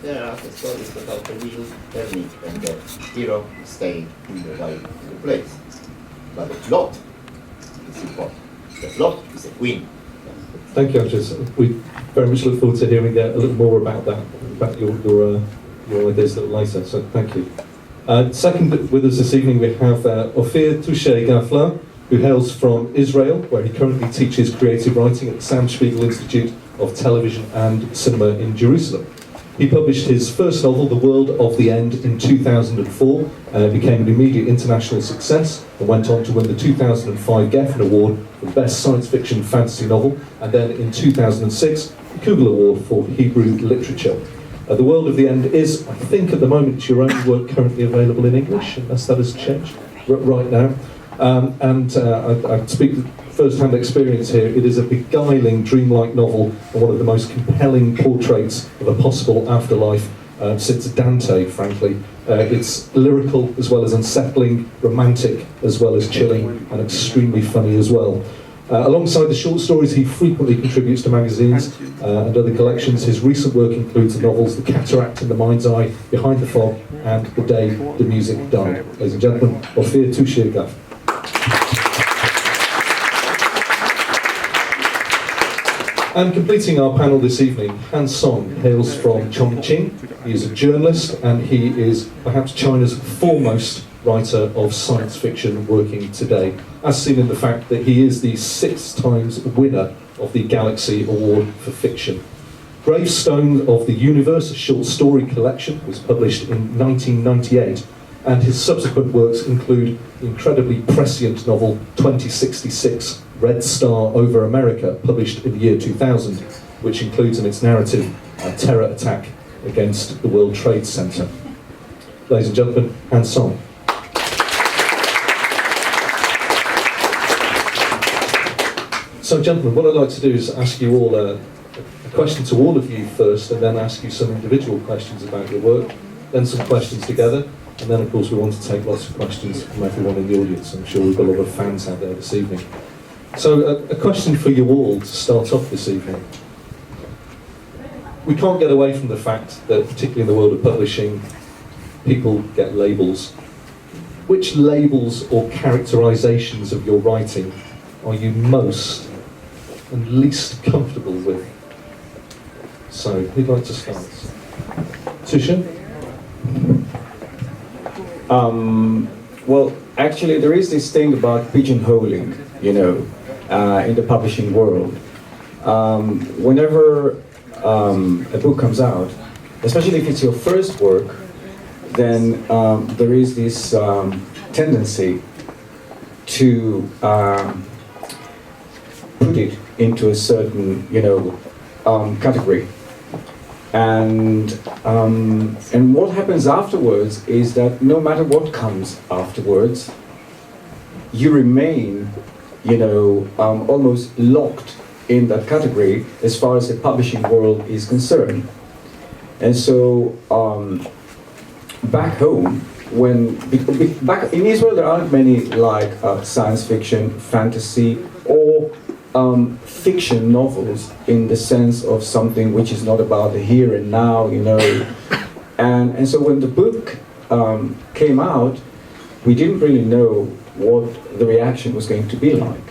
There are the stories about the wheel turning and the hero staying in the right place. But the plot is important. The plot is the queen. Thank you, Andrzej. We very much look forward to hearing a little more about that, about your ideas a little later, so thank you. Second with us this evening we have Ofir Touché Gafla, who hails from Israel, where he currently teaches creative writing at the Sam Spiegel Institute of Television and Cinema in Jerusalem. He published his first novel, The World of the End, in 2004, became an immediate international success, and went on to win the 2005 Gafla Award for Best Science Fiction Fantasy Novel, and then in 2006, the Kugel Award for Hebrew Literature. The World of the End is, I think at the moment, your only work currently available in English, unless that has changed right now. I speak first-hand experience here. It is a beguiling, dreamlike novel and one of the most compelling portraits of a possible afterlife since Dante, frankly. It's lyrical as well as unsettling, romantic as well as chilling, and extremely funny as well. Alongside the short stories, he frequently contributes to magazines and other collections. His recent work includes the novels The Cataract in the Mind's Eye, Behind the Fog, and The Day the Music Died. Ladies and gentlemen, Ofir Touché Gafla. And completing our panel this evening, Han Song hails from Chongqing. He is a journalist and he is perhaps China's foremost writer of science fiction working today, as seen in the fact that he is the 6 times winner of the Galaxy Award for Fiction. Gravestone of the Universe, a short story collection, was published in 1998, and his subsequent works include the incredibly prescient novel 2066, Red Star Over America, published in the year 2000, which includes in its narrative a terror attack against the World Trade Center. Ladies and gentlemen, Han Song. So gentlemen, what I'd like to do is ask you all a question to all of you first, and then ask you some individual questions about your work, then some questions together, and then of course we want to take lots of questions from everyone in the audience. I'm sure we've got a lot of fans out there this evening. So a question for you all to start off this evening. We can't get away from the fact that, particularly in the world of publishing, people get labels. Which labels or characterizations of your writing are you most and least comfortable with? So, who'd like to start? Touché? Well, actually, there is this thing about pigeonholing, in the publishing world. Whenever a book comes out, especially if it's your first work, then there is this tendency to put it into a certain, category. And what happens afterwards is that no matter what comes afterwards, you remain, almost locked in that category as far as the publishing world is concerned. And so back home, back in Israel, there aren't many like science fiction, fantasy, or fiction novels in the sense of something which is not about the here and now, And so when the book came out, we didn't really know what the reaction was going to be like.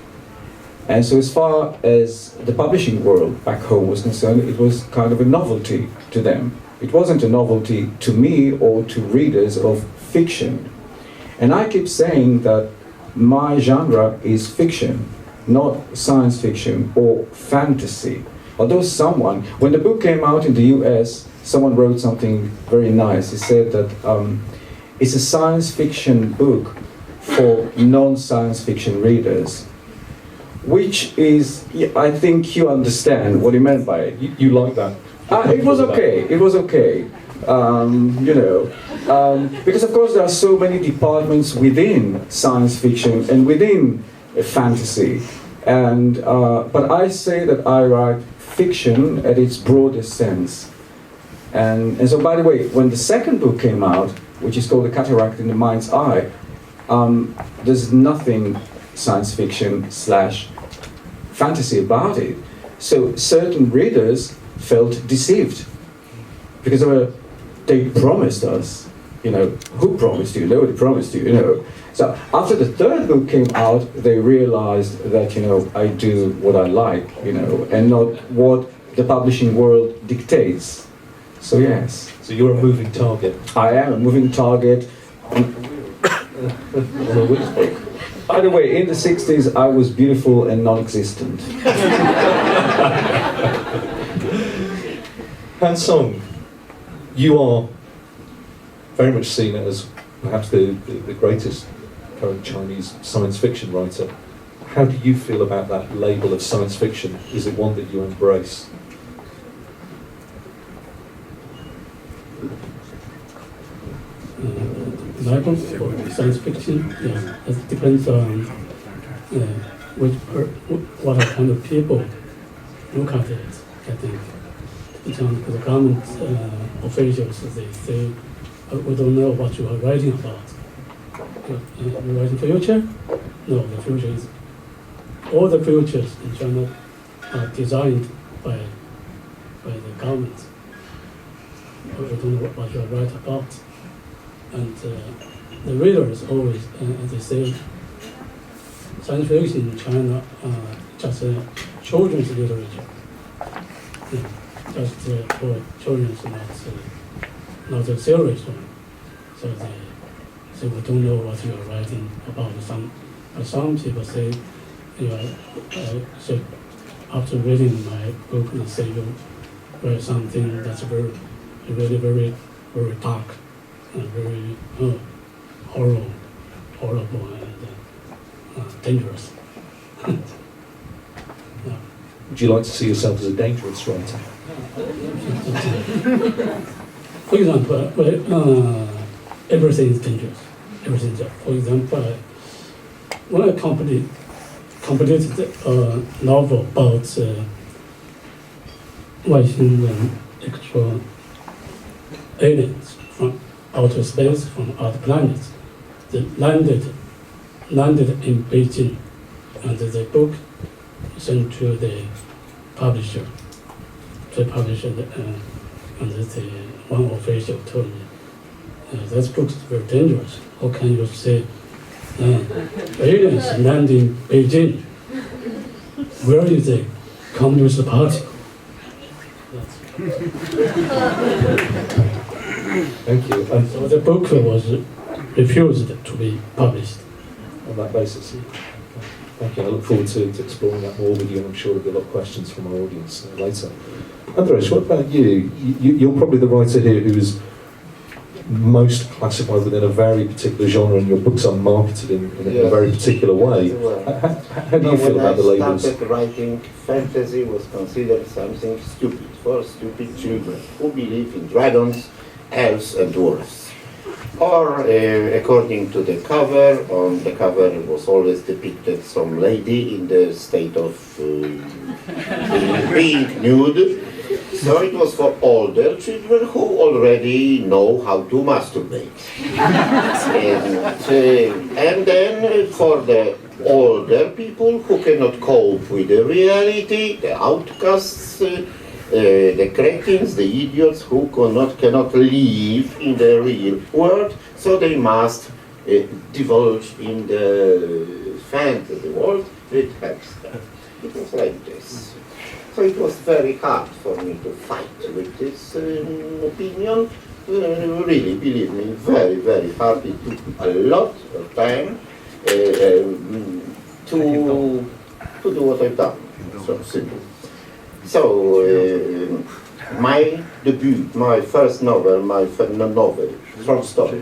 And so as far as the publishing world back home was concerned, it was kind of a novelty to them. It wasn't a novelty to me or to readers of fiction. And I keep saying that my genre is fiction, not science fiction or fantasy. Although when the book came out in the US, someone wrote something very nice. He said that it's a science fiction book for non-science fiction readers, which is, I think you understand what he meant by it. You like that? It was okay. It was okay. Because of course there are so many departments within science fiction and within fantasy, and but I say that I write fiction at its broadest sense. And so, by the way, when the second book came out, which is called The Cataract in the Mind's Eye, there's nothing science fiction / fantasy about it. So certain readers felt deceived. because they promised us, who promised you? Nobody promised you, So after the third book came out, they realized that, I do what I like, and not what the publishing world dictates. So yes. So you're a moving target. I am a moving target. By the way, in the 60s, I was beautiful and non-existent. Han Song, you are very much seen as perhaps the greatest current Chinese science fiction writer. How do you feel about that label of science fiction? Is it one that you embrace? Label for science fiction, yeah, it depends on what kind of people look at it, I think. Because the government officials, they say, we don't know what you are writing about. You're writing future? No, the future is, all the futures in China are designed by the government. We don't know what you are writing about. And the readers always, they say, science fiction in China just children's literature. Yeah, just for children's, not a serious one. So they say, we don't know what you are writing about. Some people say, so after reading my book, they say you write something that's really, very, very dark. Very horrible and dangerous. Yeah. Would you like to see yourself as a dangerous writer? For example, everything is dangerous. Everything. For example, when I completed a novel about Beijing and extra aliens from outer space, from other planets, they landed in Beijing, and the book sent to the publisher. The publisher, and the one official told me, this book is very dangerous. How can you say aliens land in Beijing? Where is the Communist Party? Thank you. So the book was refused to be published. On that basis. Thank you. I look forward to exploring that more with you, and I'm sure there'll be a lot of questions from our audience later. Andrzej, what about you? You're probably the writer here who is most classified within a very particular genre, and your books are marketed in a very particular way. How do you feel about the labels? When I started writing, fantasy was considered something stupid, for stupid children who believe in dragons, elves and dwarfs. Or, according to the cover, on the cover was always depicted some lady in the state of being nude. So it was for older children who already know how to masturbate. And then for the older people who cannot cope with the reality, the outcasts, the cretins, the idiots who cannot live in the real world, so they must divulge in the fantasy world with hipster. It was like this. So it was very hard for me to fight with this opinion. Really, believe me, very, very hard. It took a lot of time to do what I've done. So simple. So my debut, my first novel, short story,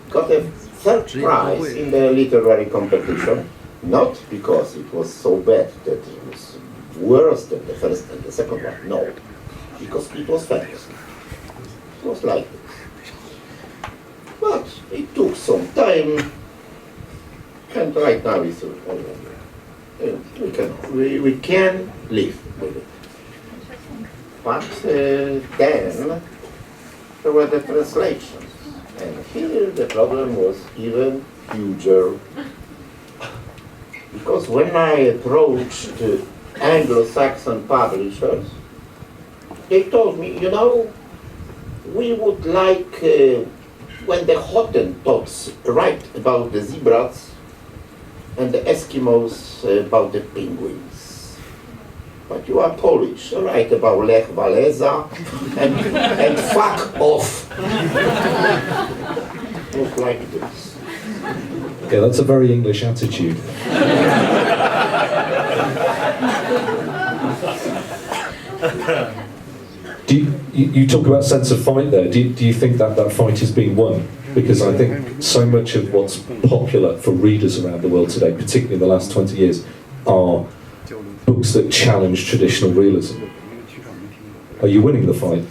got a third prize in the literary competition. Not because it was so bad that it was worse than the first and the second one, no, because it was fantasy. It was like this. But it took some time, and right now it's we can live with it. But then there were the translations, and here the problem was even huger. Because when I approached Anglo-Saxon publishers, they told me, we would like, when the Hottentots write about the zebras and the Eskimos about the penguins. But you are Polish, write about Lech Walesa and fuck off. Look like this. Yeah, that's a very English attitude. You talk about sense of fight there. Do you think that that fight is being won? Because I think so much of what's popular for readers around the world today, particularly in the last 20 years, are books that challenge traditional realism. Are you winning the fight?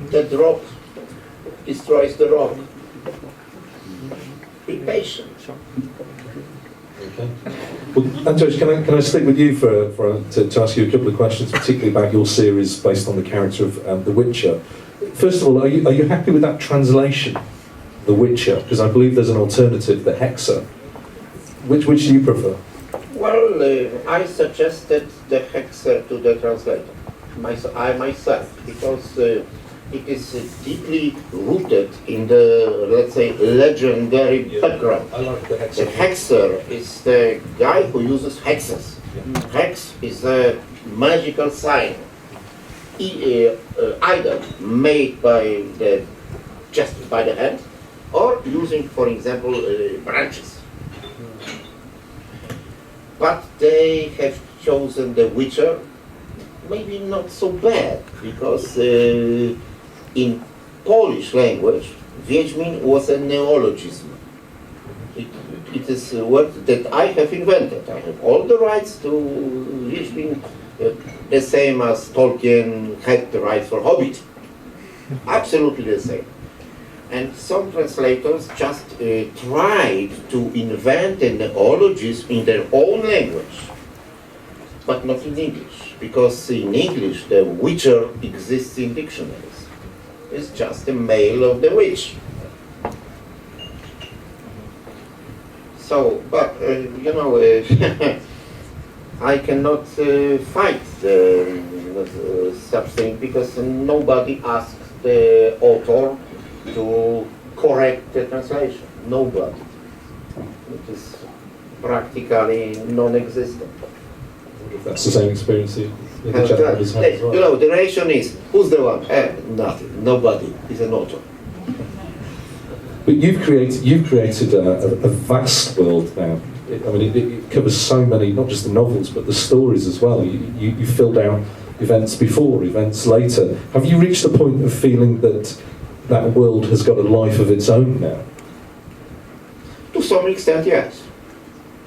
The drop destroys the rock. Be patient. Okay. Well, Andrzej, can I stick with you to ask you a couple of questions, particularly about your series based on the character of The Witcher. First of all, are you happy with that translation, The Witcher? Because I believe there's an alternative, The Hexer. Which do you prefer? Well, I suggested The Hexer to the translator, I myself, because it is deeply rooted in the, let's say, legendary background. I like The Hexer. The Hexer is the guy who uses hexes. Yeah. Hex is a magical sign, either made by just by the hand, or using, for example, branches. But they have chosen The Witcher, maybe not so bad, because in Polish language, Wiedźmin was a neologism. It is a word that I have invented. I have all the rights to Wiedźmin, the same as Tolkien had the rights for Hobbit. Absolutely the same. And some translators just tried to invent a neologism in their own language, but not in English, because in English the Witcher exists in dictionaries. It's just a male of the witch. So, but you know, I cannot fight such thing, because nobody asked the author to correct the translation. Nobody. It is practically non-existent. If that's the same experience in the Japanese had as well. You know, the relation is, who's the one? Nothing. Nobody. He's an author. But you've created a vast world now. I mean, it covers so many, not just the novels, but the stories as well. You filled out events before, events later. Have you reached the point of feeling that that world has got a life of its own now? To some extent, yes.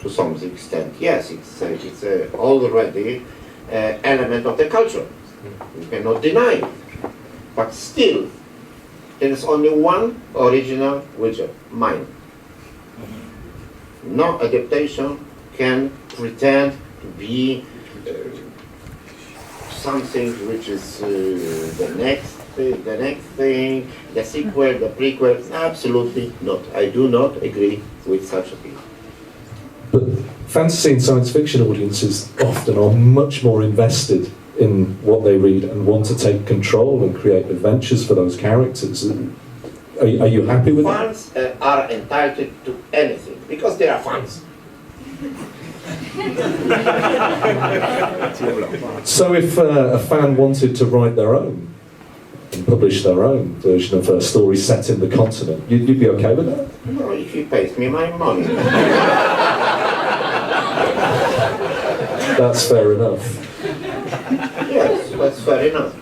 To some extent, yes. It's already element of the culture. You cannot deny it. But still, there is only one original Witcher, mine. No adaptation can pretend to be something which is the next thing, the sequel, the prequel. Absolutely not. I do not agree with such a thing. But fantasy and science fiction audiences often are much more invested in what they read and want to take control and create adventures for those characters. Are you happy with that? Fans are entitled to anything because they are fans. So if a fan wanted to write their own and publish their own version of a story set in the continent, you'd be okay with that? No, if he pays me my money. That's fair enough. Yes, that's fair enough.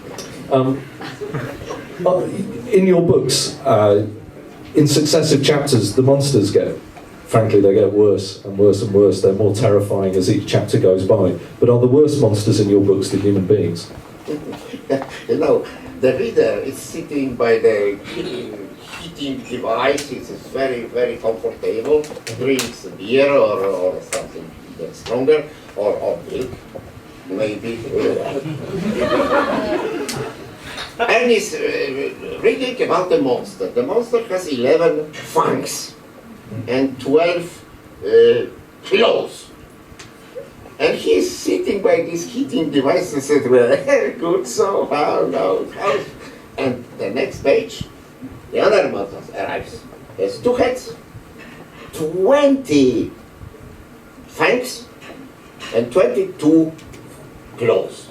In your books, in successive chapters, the monsters frankly, they get worse and worse and worse. They're more terrifying as each chapter goes by. But are the worst monsters in your books the human beings? You know, the reader is sitting by the heating device. It is very, very comfortable. Drinks beer or something even stronger, or milk, maybe. And he's reading about the monster. The monster has 11 fangs and 12 claws. And he's sitting by this heating device and said, well, good, so how? And the next page, the other motor arrives. Has 2 heads, 20 fangs, and 22 claws.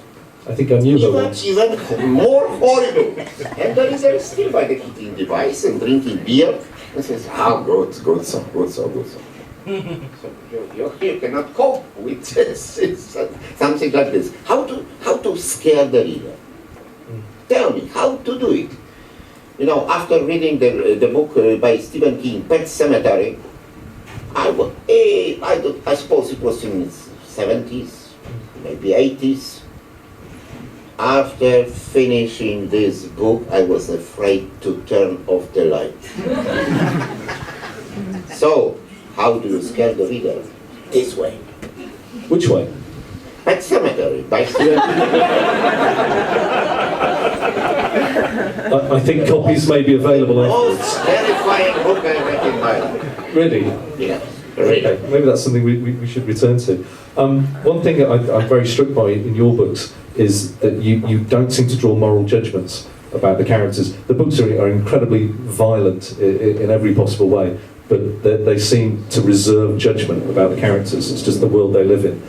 I think I knew that one. Even more horrible. And the reader is still by the heating device and drinking beer and says, "Ah, good, so good." So you cannot cope with something like this. How to scare the reader? Tell me how to do it. You know, after reading the book by Stephen King, Pet Sematary, I suppose it was in the 70s, maybe 80s. After finishing this book, I was afraid to turn off the light. So, how do you scare the reader? This way. Which way? Pet Cemetery by Stephen King. I think copies may be available afterwards. Most terrifying book I read in my life. Really? Yeah, really. Okay, maybe that's something we should return to. One thing that I'm very struck by in your books is that you don't seem to draw moral judgments about the characters. The books are incredibly violent in every possible way, but they seem to reserve judgment about the characters. It's just the world they live in.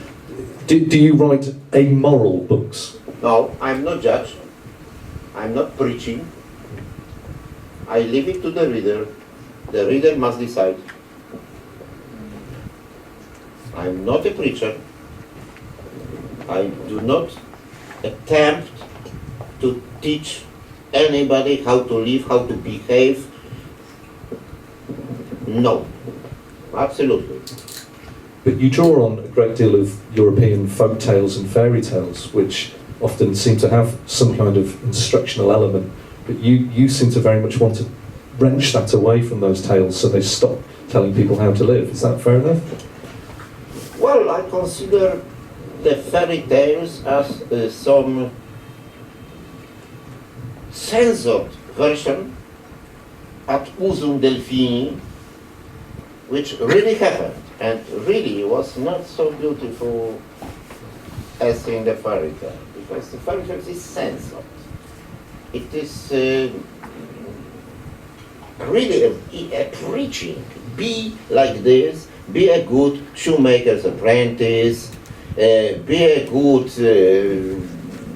Do you write amoral books? No, I'm not judge. I'm not preaching. I leave it to the reader. The reader must decide. I'm not a preacher. I do not attempt to teach anybody how to live, how to behave. No, absolutely. But you draw on a great deal of European folk tales and fairy tales, which often seem to have some kind of instructional element. But you seem to very much want to wrench that away from those tales so they stop telling people how to live. Is that fair enough? Well, I consider the fairy tales as some censored version ad usum Delphini, which really happened and really was not so beautiful as in the fairy tale, because the fairy tale is censored. It is really a preaching. Be like this, be a good shoemaker's apprentice, be a good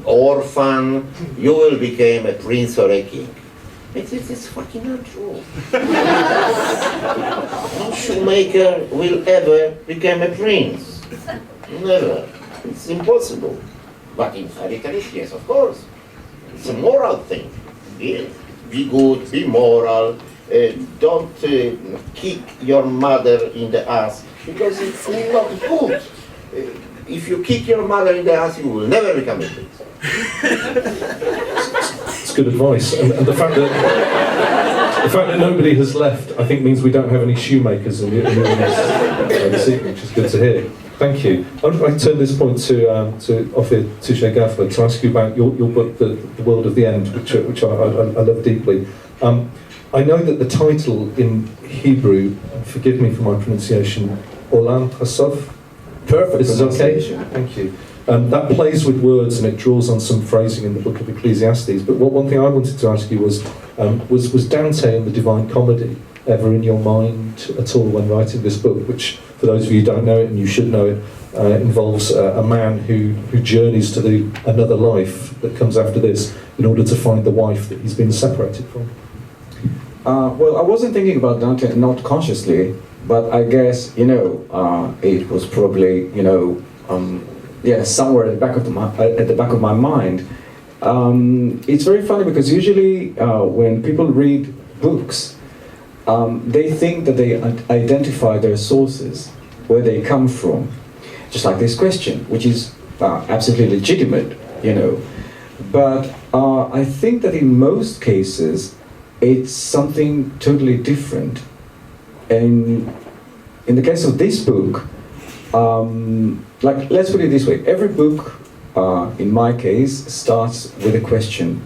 orphan, you will become a prince or a king. It's fucking untrue. No shoemaker will ever become a prince. Never. It's impossible. But in fairy tales, yes, of course. It's a moral thing. Be good, be moral. Don't kick your mother in the ass, because it's not good. If you kick your mother in the ass, you will never become a prince. It's good advice. And the fact that nobody has left, I think, means we don't have any shoemakers in the audience this evening, which is good to hear. Thank you. I'd like to turn this point to Ofir, Touché, Gafla, to ask you about your book, The World of the End, which I love deeply. I know that the title in Hebrew, forgive me for my pronunciation, Olam Hasov. Perfect This is okay. pronunciation. Thank you. That plays with words and it draws on some phrasing in the book of Ecclesiastes. But one thing I wanted to ask you was Dante and the Divine Comedy ever in your mind at all when writing this book, which, for those of you who don't know it, and you should know it, involves a man who journeys to another life that comes after this in order to find the wife that he's been separated from? Well, I wasn't thinking about Dante, not consciously, but I guess, it was probably, somewhere at the back of my mind. It's very funny because usually when people read books, they think that they identify their sources, where they come from, just like this question, which is absolutely legitimate, But I think that in most cases, it's something totally different. And in the case of this book, let's put it this way, every book, in my case, starts with a question.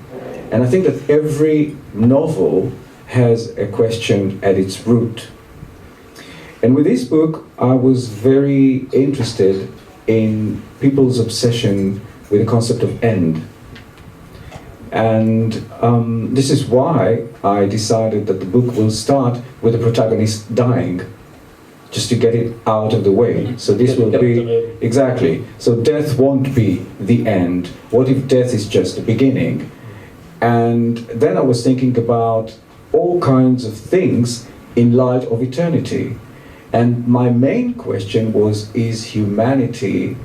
And I think that every novel has a question at its root. And with this book, I was very interested in people's obsession with the concept of end. And this is why I decided that the book will start with the protagonist dying, just to get it out of the way. So this will be, exactly, so death won't be the end. What if death is just the beginning? And then I was thinking about all kinds of things in light of eternity. And my main question was, is humanity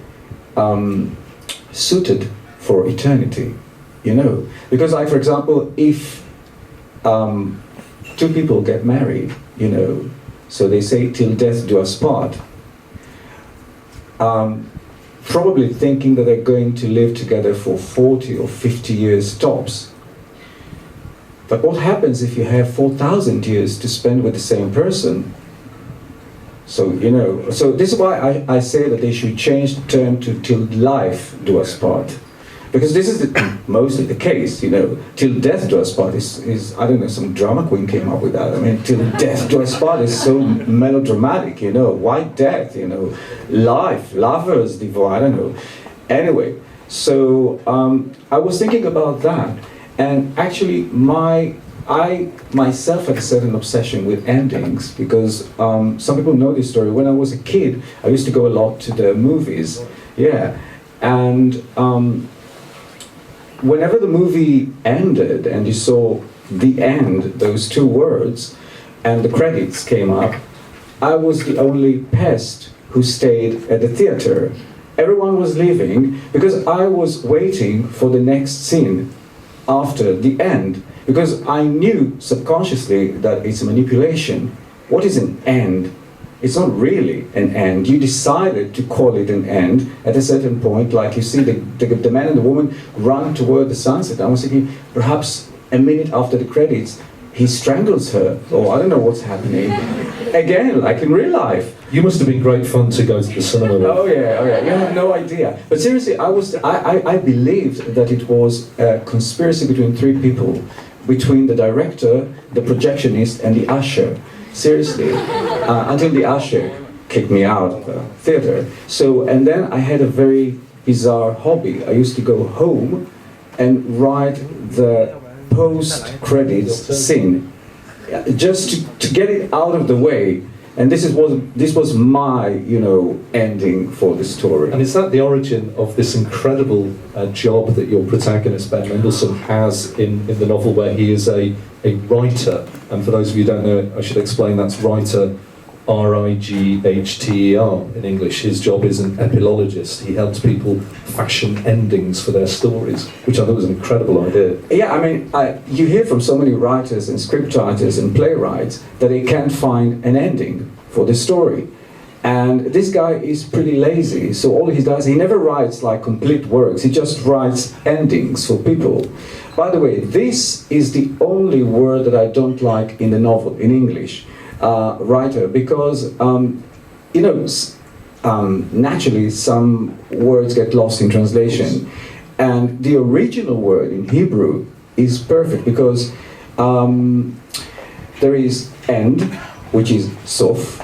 suited for eternity? You know, because like, for example, if two people get married, you know, so they say till death do us part, probably thinking that they're going to live together for 40 or 50 years tops. But what happens if you have 4,000 years to spend with the same person? So, you know, so this is why I say that they should change the term to till life do us part. Because this is mostly the case, you know, till death do us part is, I don't know, some drama queen came up with that. I mean, till death do us part is so melodramatic, you know, why death, you know, life, lovers, divorce, I don't know. Anyway, so I was thinking about that, and actually I myself had a certain obsession with endings, because some people know this story. When I was a kid, I used to go a lot to the movies, yeah, and whenever the movie ended and you saw the end, those two words, and the credits came up, I was the only pest who stayed at the theater. Everyone was leaving because I was waiting for the next scene after the end, because I knew subconsciously that it's a manipulation. What is an end? It's not really an end. You decided to call it an end at a certain point, like you see the man and the woman run toward the sunset. I was thinking, perhaps a minute after the credits, he strangles her, or I don't know what's happening. Again, like in real life. You must have been great fun to go to the cinema with. Oh yeah, you have no idea. But seriously, I believed that it was a conspiracy between three people, between the director, the projectionist, and the usher. Seriously, until the usher kicked me out of the theater. So, and then I had a very bizarre hobby. I used to go home and write the post-credits scene, just to get it out of the way. And this was my, you know, ending for the story. And is that the origin of this incredible job that your protagonist, Ben Mendelsohn, has in the novel, where he is a writer? And for those of you who don't know, I should explain that's writer, R-I-G-H-T-E-R in English. His job is an epilogist. He helps people fashion endings for their stories, which I thought was an incredible idea. Yeah, I mean, you hear from so many writers and scriptwriters and playwrights that they can't find an ending for the story. And this guy is pretty lazy, so all he does, he never writes like complete works, he just writes endings for people. By the way, this is the only word that I don't like in the novel, in English. Writer, because you know, naturally some words get lost in translation, and the original word in Hebrew is perfect, because there is end, which is sof,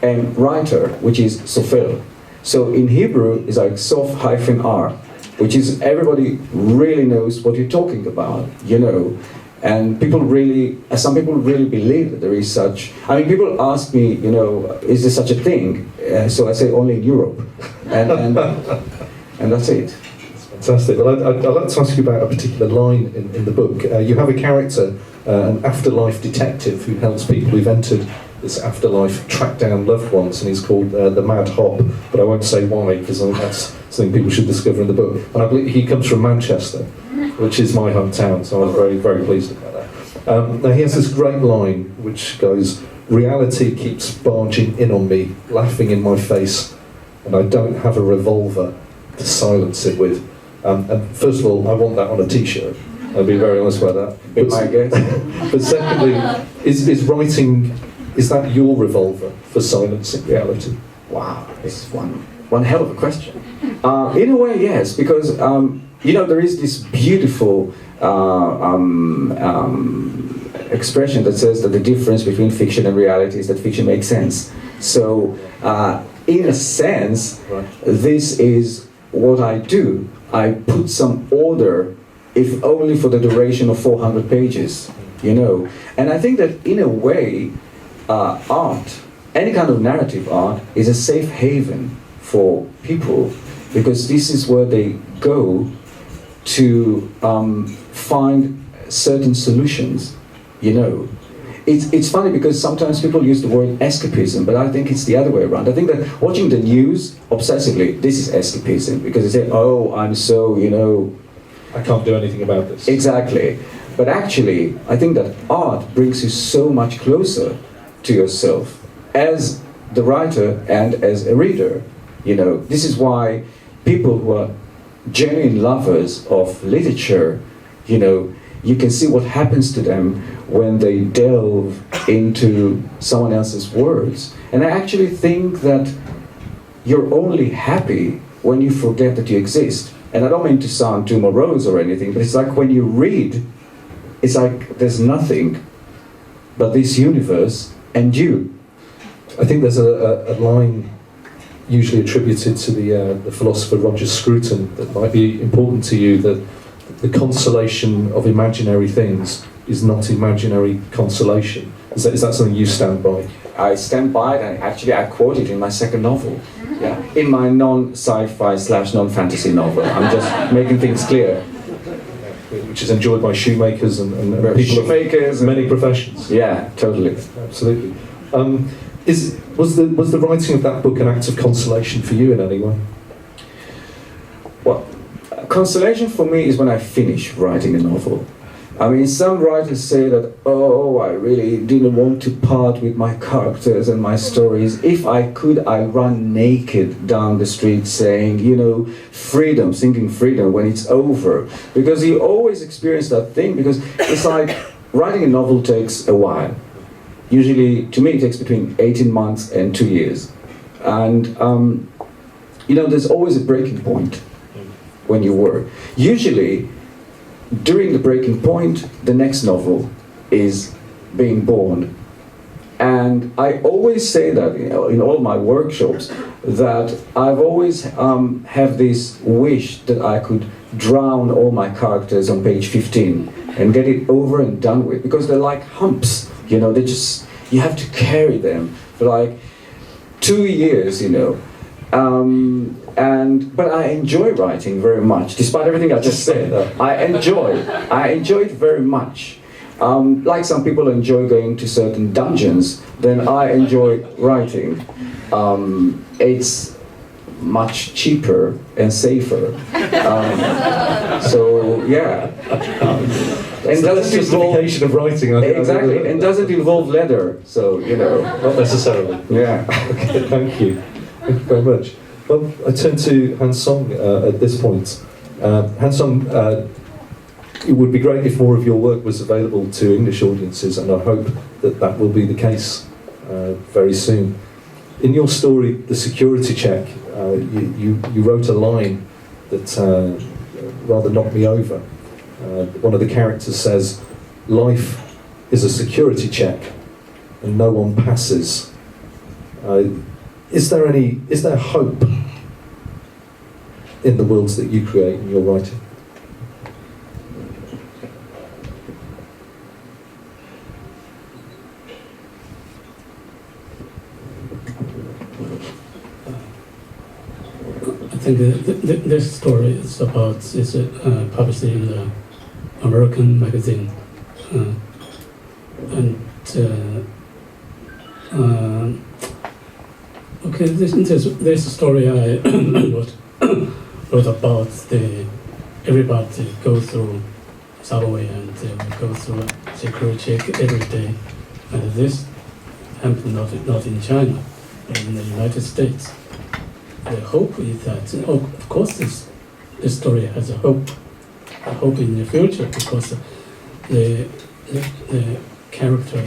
and writer, which is sofer. So in Hebrew it's like sof hyphen r, which is, everybody really knows what you're talking about, you know. And people really, some people really believe that there is such. I mean, people ask me, you know, is there such a thing? So I say only in Europe, and that's it. Fantastic. Well, I'd like to ask you about a particular line in the book. You have a character, an afterlife detective, who helps people who've entered this afterlife track down loved ones, and he's called the Mad Hop, but I won't say why, because I think that's something people should discover in the book. And I believe he comes from Manchester, which is my hometown, so I was very, very pleased about that. Now he has this great line which goes, "Reality keeps barging in on me, laughing in my face, and I don't have a revolver to silence it with." And first of all, I want that on a t-shirt. I'll be very honest about that. Be my guess. But secondly, is writing, is that your revolver for silencing reality? Wow, this is one hell of a question. In a way, yes, because you know, there is this beautiful expression that says that the difference between fiction and reality is that fiction makes sense. So, in a sense, this is what I do. I put some order if only for the duration of 400 pages, you know. And I think that in a way, art, any kind of narrative art, is a safe haven for people, because this is where they go to find certain solutions, you know. It's funny because sometimes people use the word escapism, but I think it's the other way around. I think that watching the news obsessively, this is escapism, because they say, oh, I'm so, you know, I can't do anything about this. Exactly. But actually, I think that art brings you so much closer to yourself as the writer and as a reader. You know, this is why people who are genuine lovers of literature, you know, you can see what happens to them when they delve into someone else's words. And I actually think that you're only happy when you forget that you exist. And I don't mean to sound too morose or anything, but it's like when you read, it's like there's nothing but this universe and you. I think there's a line usually attributed to the philosopher Roger Scruton that might be important to you, that the consolation of imaginary things is not imaginary consolation. Is that something you stand by? I stand by it, and actually I quote it in my second novel. Yeah, in my non-sci-fi / non-fantasy novel. I'm just making things clear. Which is enjoyed by shoemakers and people shoemakers of many professions. Yeah, totally. Absolutely. Was the writing of that book an act of consolation for you in any way? Well, consolation for me is when I finish writing a novel. I mean, some writers say that, oh, I really didn't want to part with my characters and my stories. If I could, I'd run naked down the street saying, you know, freedom, singing freedom when it's over. Because you always experience that thing, because it's like writing a novel takes a while. Usually, to me, it takes between 18 months and 2 years. And, you know, there's always a breaking point when you work. Usually, during the breaking point, the next novel is being born. And I always say that, you know, in all my workshops, that I've always have this wish that I could drown all my characters on page 15 and get it over and done with, because they're like humps, you know, they just, you have to carry them for like 2 years, you know. But I enjoy writing very much, despite everything I just said. I enjoy it very much. Like some people enjoy going to certain dungeons, then I enjoy writing. It's much cheaper and safer. So yeah. And doesn't justification of writing. Exactly, and doesn't involve leather, so you know. Not necessarily. Yeah. Okay, thank you. Thank you very much. Well, I turn to Han Song at this point. Han Song, it would be great if more of your work was available to English audiences, and I hope that that will be the case very soon. In your story, The Security Check, you wrote a line that rather knocked me over. One of the characters says, "Life is a security check, and no one passes." Is there hope in the worlds that you create in your writing? I think this story is published in the American magazine, okay, this story I wrote about everybody goes through subway and go through security check every day, and this happened not in China, but in the United States. The hope is that, of course, this story has a hope in the future, because the character,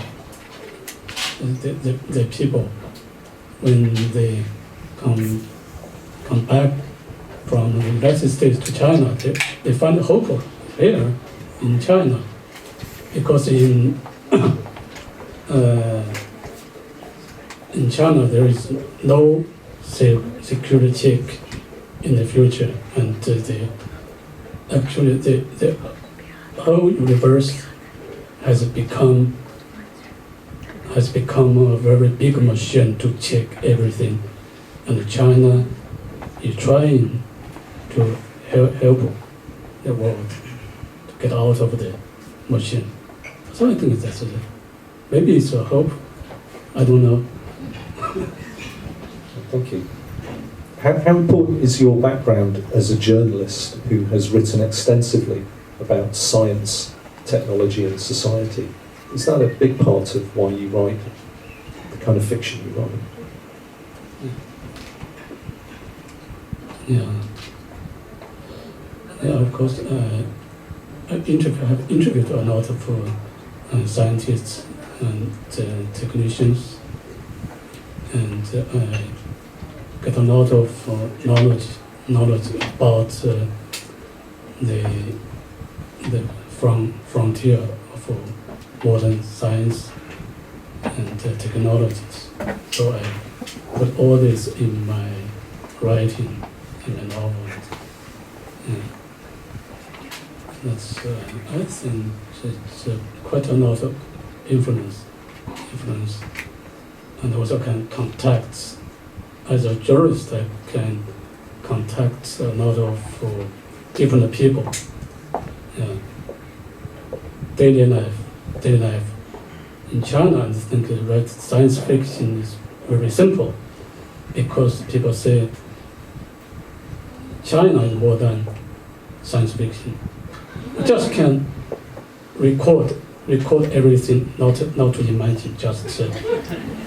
the people, when they come back from the United States to China, they find hope here in China, because in China there is no security check in the future, and actually the whole universe has become a very big machine to check everything, and China is trying to help the world to get out of the machine. So I think that's it. Maybe it's a hope. I don't know. Thank you. How important is your background as a journalist who has written extensively about science, technology and society? Is that a big part of why you write the kind of fiction you write? Yeah, of course. I've interviewed a lot of scientists and technicians, and I get a lot of knowledge about the frontier of modern science and technologies. So I put all this in my writing, in my novels. That's I think it's quite a lot of influence, and also can contact. As a journalist, I can contact a lot of different people. Daily life. In China, I think write science fiction is very simple, because people say China is more than science fiction. You just can record everything, not to imagine, just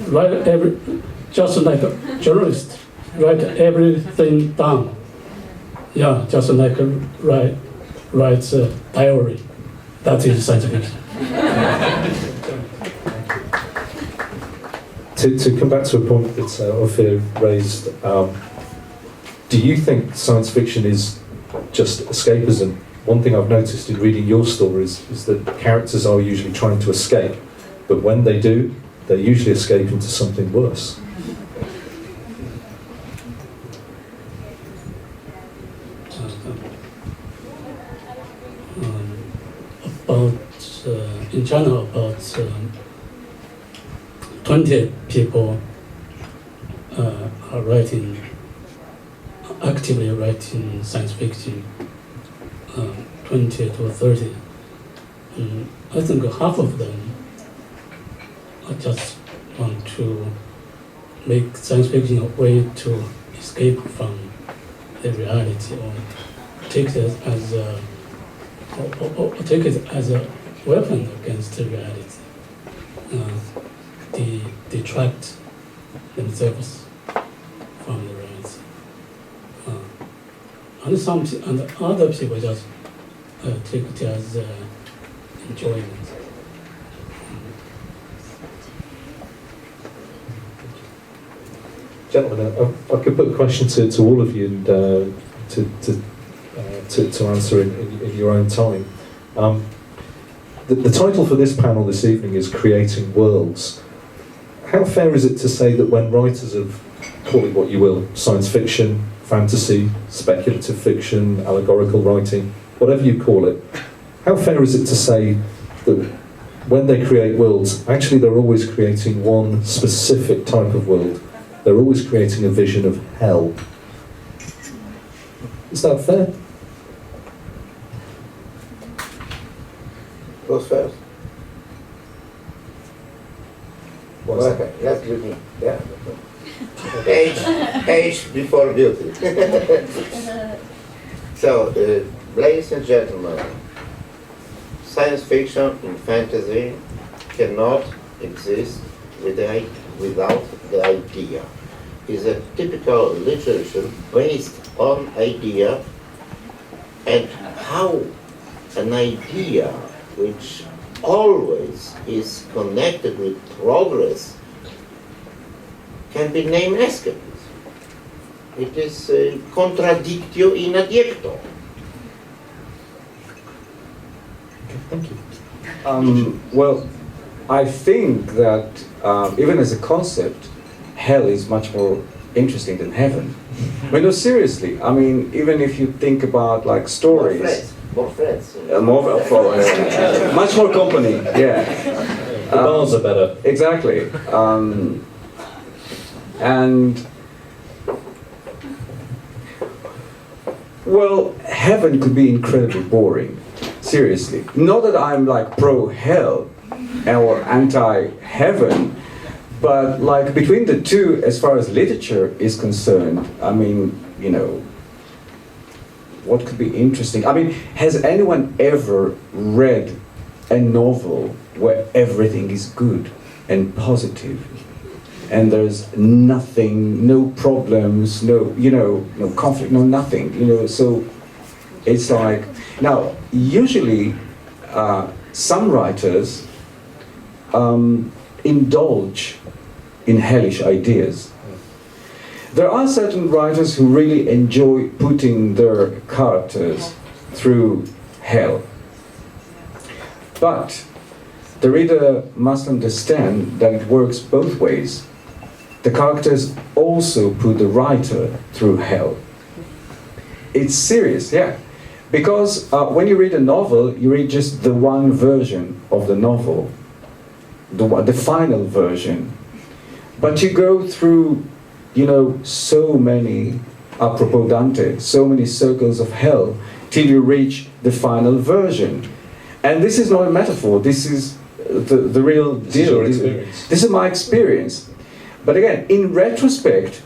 write just like a journalist, write everything down. Yeah, just like write a diary. That is science fiction. To come back to a point that Ofir raised, do you think science fiction is just escapism? One thing I've noticed in reading your stories is that characters are usually trying to escape, but when they do, they usually escape into something worse. In China, about 20 people are actively writing science fiction, 20 to 30. I think half of them just want to make science fiction a way to escape from the reality, or take it as a weapon against the reality. They detract themselves from the reality. And other people just take it as enjoyment. Gentlemen, I could put a question to all of you and to answer in your own time. The title for this panel this evening is Creating Worlds. How fair is it to say that when writers of, call it what you will, science fiction, fantasy, speculative fiction, allegorical writing, whatever you call it, how fair is it to say that when they create worlds, actually they're always creating one specific type of world? They're always creating a vision of hell. Is that fair? Goes first. What's that? Okay, that's with me. Yeah. Age before beauty. So, ladies and gentlemen, science fiction and fantasy cannot exist without the idea. It's a typical literature based on idea, and how an idea which always is connected with progress can be named escapism. It is contradictio in adjecto. Thank you. Well, I think that even as a concept, hell is much more interesting than heaven. But no, seriously, I mean, even if you think about like stories, More friends. much more company, yeah. The bars are better. Exactly. And well, heaven could be incredibly boring. Seriously. Not that I'm like pro hell or anti heaven, but like between the two, as far as literature is concerned, I mean, you know, what could be interesting? I mean, has anyone ever read a novel where everything is good and positive, and there's nothing, no problems, no, you know, no conflict, no nothing, you know? So it's like, now usually some writers indulge in hellish ideas. There are certain writers who really enjoy putting their characters through hell. But the reader must understand that it works both ways. The characters also put the writer through hell. It's serious, yeah. Because when you read a novel, you read just the one version of the novel, the final version. But you go through, you know, so many, apropos Dante, so many circles of hell till you reach the final version. And this is not a metaphor, this is the real deal. This is your experience. This is my experience. But again, in retrospect,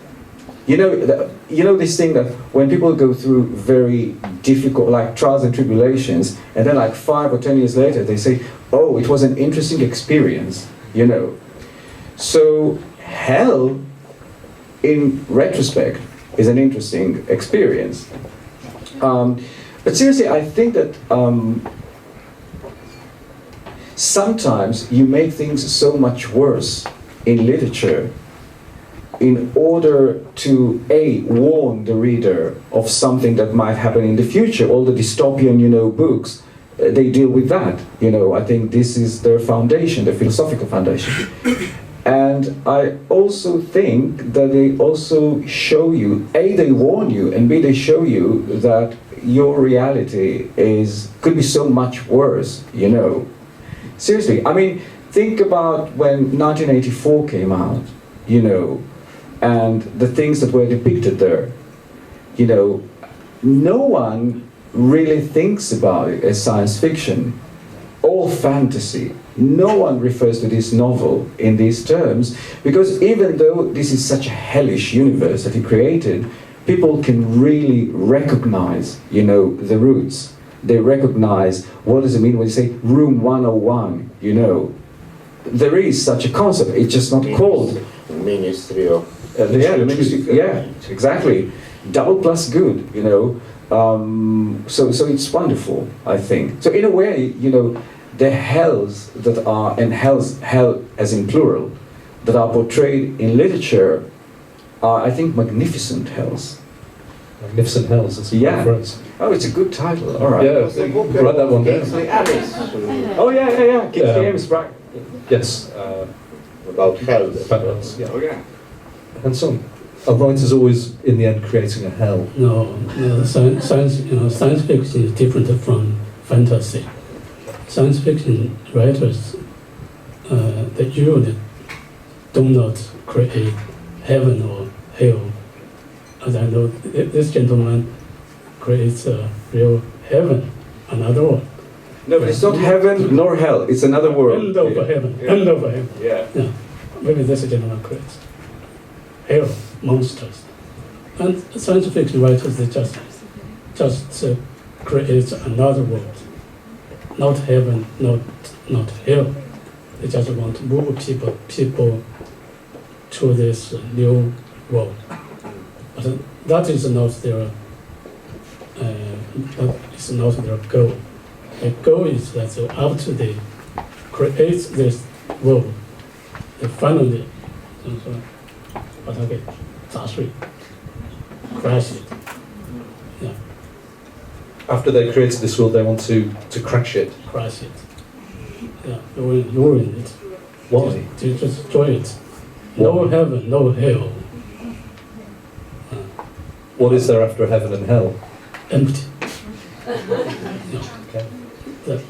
you know this thing that when people go through very difficult, like trials and tribulations, and then like 5 or 10 years later, they say, oh, it was an interesting experience, you know. So hell, in retrospect, is an interesting experience. But seriously, I think that sometimes you make things so much worse in literature in order to warn the reader of something that might happen in the future. All the dystopian, you know, books, they deal with that. You know, I think this is their foundation, their philosophical foundation. And I also think that they also show you, A, they warn you, and B, they show you that your reality could be so much worse, you know. Seriously, I mean, think about when 1984 came out, you know, and the things that were depicted there. You know, no one really thinks about it as science fiction, all fantasy. No one refers to this novel in these terms, because even though this is such a hellish universe that he created, people can really recognize, you know, the roots. They recognize what does it mean when you say room 101, you know. There is such a concept, it's just not called Ministry of... yeah, exactly. Double plus good, you know. So it's wonderful, I think. So in a way, you know, the hells that are, and hell as in plural, that are portrayed in literature are, I think, magnificent hells. Magnificent Hells, that's a good Yeah. phrase. Oh, it's a good title, all right. Yeah, The book write that one down. Kingsley Amis, Oh, yeah. Kingsley Yeah. Amis, right. Yes, about hell. about hells, yeah. Oh, yeah. And so, are writers always, in the end, creating a hell? No, science fiction is different from fantasy. Science fiction writers, they usually do not create heaven or hell. As I know, this gentleman creates a real heaven, another one. No, but it's not heaven nor hell, it's another world. End of heaven, end of heaven. Yeah. Yeah, maybe this gentleman creates hell, monsters. And science fiction writers, they just create another world. Not heaven, not hell. They just want to move people to this new world. But that is not their goal. The goal is that after they create this world, they finally crash it. Yeah, After they created this world, they want to crash it. crash it. Yeah, they will ruin it. Why? To destroy it. No heaven, no hell. What is there after heaven and hell? Empty. Okay. That,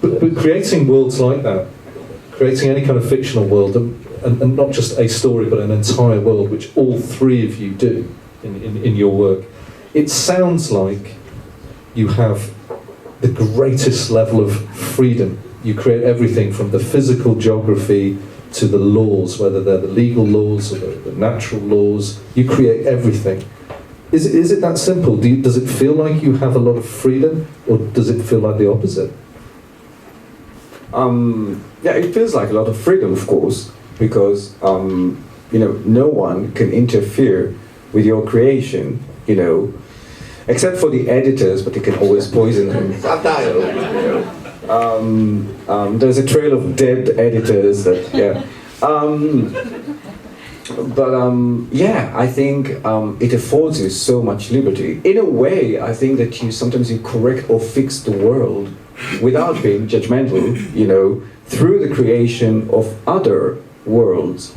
But creating worlds like that, creating any kind of fictional world, and not just a story, but an entire world, which all three of you do in your work, it sounds like you have the greatest level of freedom. You create everything from the physical geography to the laws, whether they're the legal laws or the natural laws. You create everything. Is it that simple? Does it feel like you have a lot of freedom, or does it feel like the opposite? Yeah, it feels like a lot of freedom, of course, because no one can interfere with your creation, except for the editors, but they can always poison them. There's a trail of dead editors that, yeah. I think it affords you so much liberty. In a way, I think that sometimes you correct or fix the world without being judgmental, through the creation of other worlds.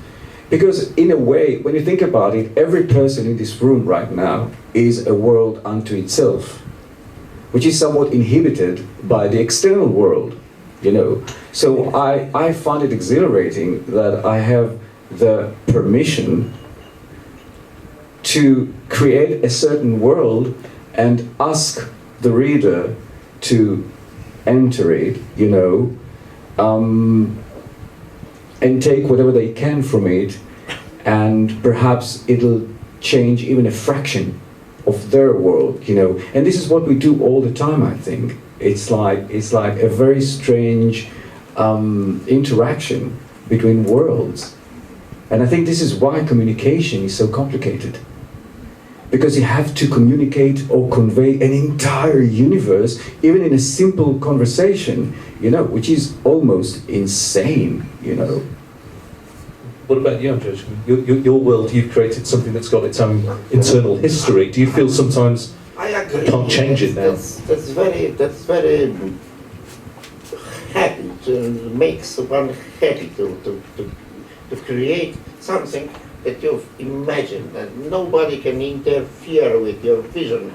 Because in a way, when you think about it, every person in this room right now is a world unto itself, which is somewhat inhibited by the external world, So I find it exhilarating that I have the permission to create a certain world and ask the reader to enter it, and take whatever they can from it, and perhaps it'll change even a fraction of their world, And this is what we do all the time, I think. It's like a very strange interaction between worlds. And I think this is why communication is so complicated. Because you have to communicate or convey an entire universe, even in a simple conversation, which is almost insane, What about you, Andrzej? Your world, you've created something that's got its own internal history. Do you feel sometimes I agree. you can't change it now? That's very happy. Makes one happy to create something that you've imagined, and nobody can interfere with your vision.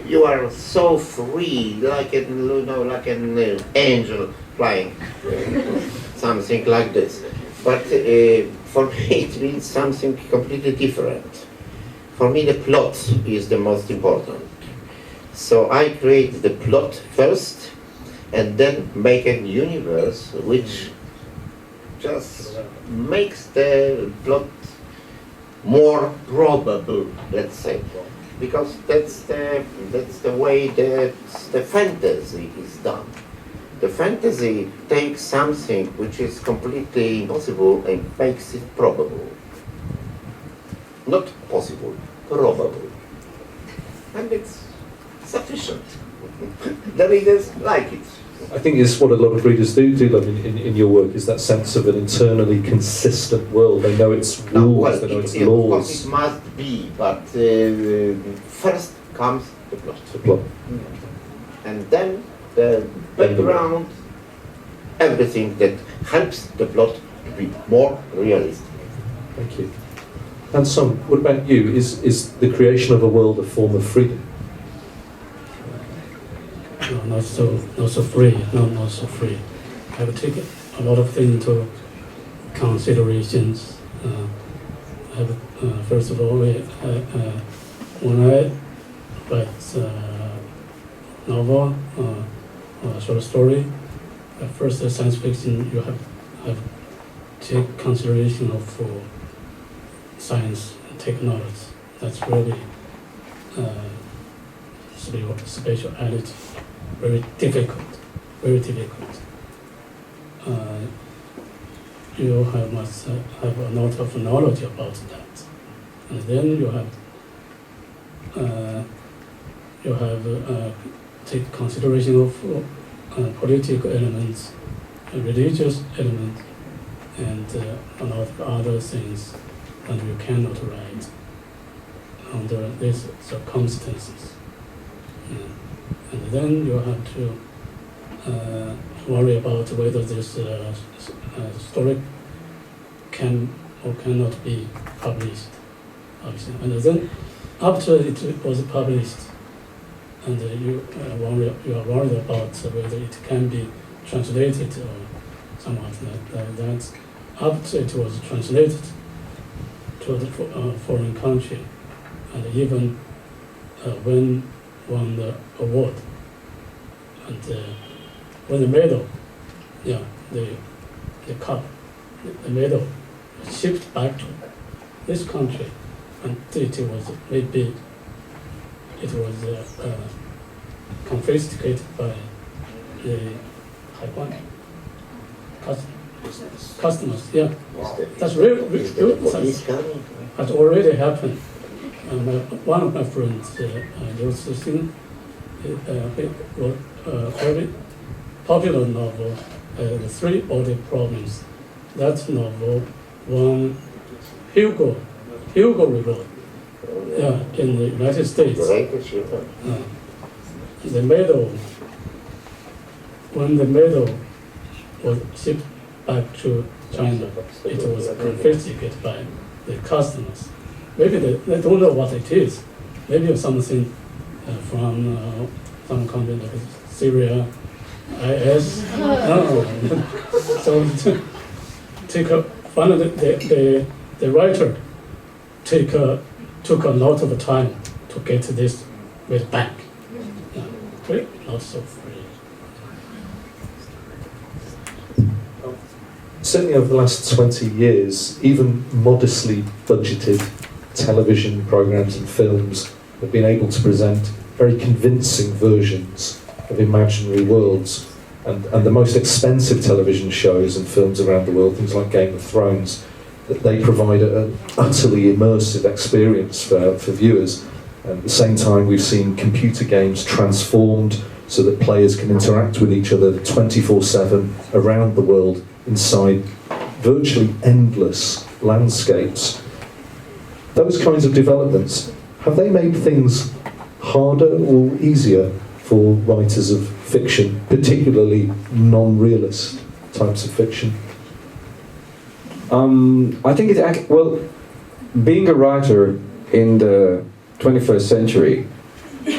You are so free, like an angel flying, something like this. But for me, it means something completely different. For me, the plot is the most important. So I create the plot first, and then make a universe which just makes the plot more probable, let's say, because that's the way that the fantasy is done. The fantasy takes something which is completely impossible and makes it probable. Not possible, probable. And it's sufficient. The readers like it. I think it's what a lot of readers do love in your work, is that sense of an internally consistent world. They know its rules, they know its laws. Of course it must be, but first comes the plot. The plot. And then the background, everything that helps the plot to be more realistic. Thank you. And Son, what about you? Is the creation of a world a form of freedom? No, not so free. Not so free. I have to take a lot of things into considerations. First of all, when I write novel or short story, first science fiction, you have to take consideration of science and technology. That's really spatiality. Very difficult. You must have a lot of knowledge about that, and then you have take consideration of political elements, religious elements, and a lot of other things that you cannot write under these circumstances. And then you have to worry about whether this story can or cannot be published. And then after it was published, and you are worried about whether it can be translated or somewhat like that. After it was translated to the foreign country, and even won the award, and won the medal, the cup, the medal was shipped back to this country, and it was confiscated by the Taiwan customers. Yeah, that's really that already happened. One of my friends, Liu Cixin, wrote a very popular novel, The Three Body Problems. That novel won Hugo Reward in the United States. The medal, when the medal was shipped back to China, it was confiscated by the customers. Maybe they don't know what it is. Maybe something from some country like Syria, IS. No. So finally the writer took a lot of time to get this with back. Not so free. Certainly over the last 20 years, even modestly budgeted television programs and films have been able to present very convincing versions of imaginary worlds. And the most expensive television shows and films around the world, things like Game of Thrones, that they provide an utterly immersive experience for viewers. At the same time, we've seen computer games transformed so that players can interact with each other 24/7 around the world inside virtually endless landscapes. Those kinds of developments, have they made things harder or easier for writers of fiction, particularly non-realist types of fiction? I think being a writer in the 21st century,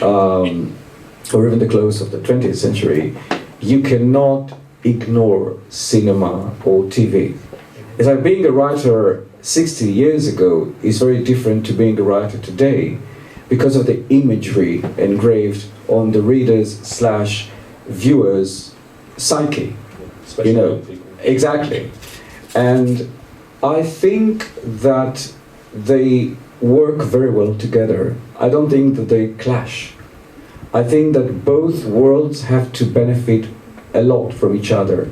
or even the close of the 20th century, you cannot ignore cinema or TV. It's like being a writer 60 years ago is very different to being a writer today because of the imagery engraved on the reader's / viewers' psyche. Especially Exactly. And I think that they work very well together. I don't think that they clash. I think that both worlds have to benefit a lot from each other.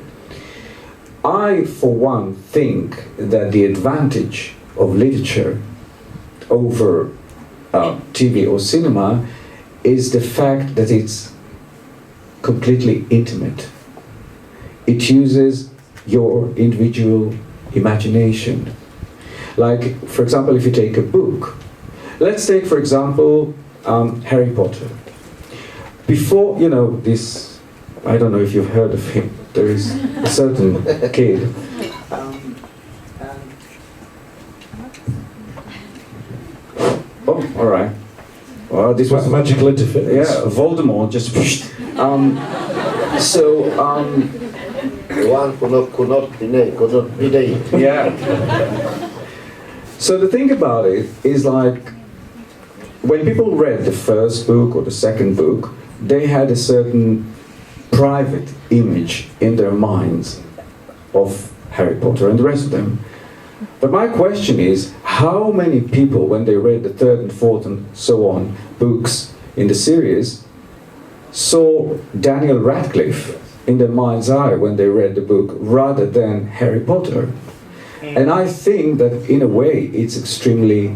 I, for one, think that the advantage of literature over TV or cinema is the fact that it's completely intimate. It uses your individual imagination. Like, for example, if you take a book, let's take, for example, Harry Potter. Before, this, I don't know if you've heard of him, there is a certain kid. Oh, all right. Well, this was magical interference. Yeah, Voldemort just. The one could not be named. Yeah. So the thing about it is, like, when people read the first book or the second book, they had a certain private image in their minds of Harry Potter and the rest of them. But my question is, how many people, when they read the third and fourth and so on books in the series, saw Daniel Radcliffe in their mind's eye when they read the book rather than Harry Potter? And I think that in a way it's extremely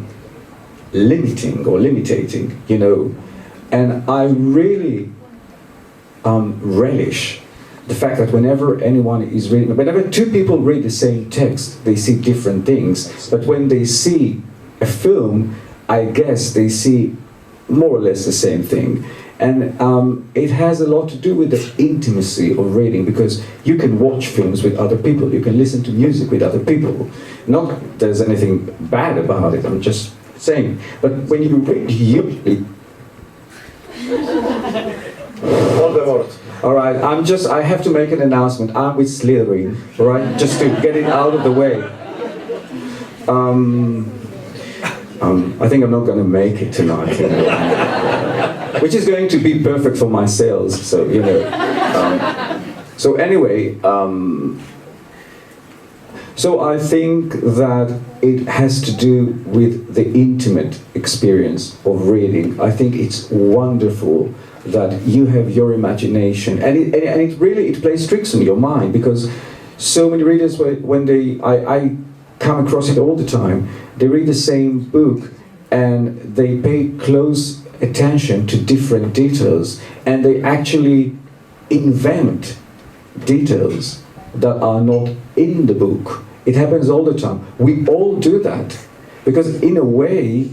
limiting or limitating, and I really relish the fact that whenever two people read the same text, they see different things, but when they see a film, I guess they see more or less the same thing. And it has a lot to do with the intimacy of reading, because you can watch films with other people, you can listen to music with other people. Not that there's anything bad about it, it's saying. But when you read, usually. All right, I have to make an announcement. I'm with Slytherin, all right, just to get it out of the way. I think I'm not going to make it tonight, you know. Which is going to be perfect for my sales, so, you know. So anyway, so I think that it has to do with the intimate experience of reading. I think it's wonderful that you have your imagination, and it really plays tricks on your mind, because so many readers, when I come across it all the time, they read the same book and they pay close attention to different details, and they actually invent details that are not in the book. It happens all the time. We all do that, because in a way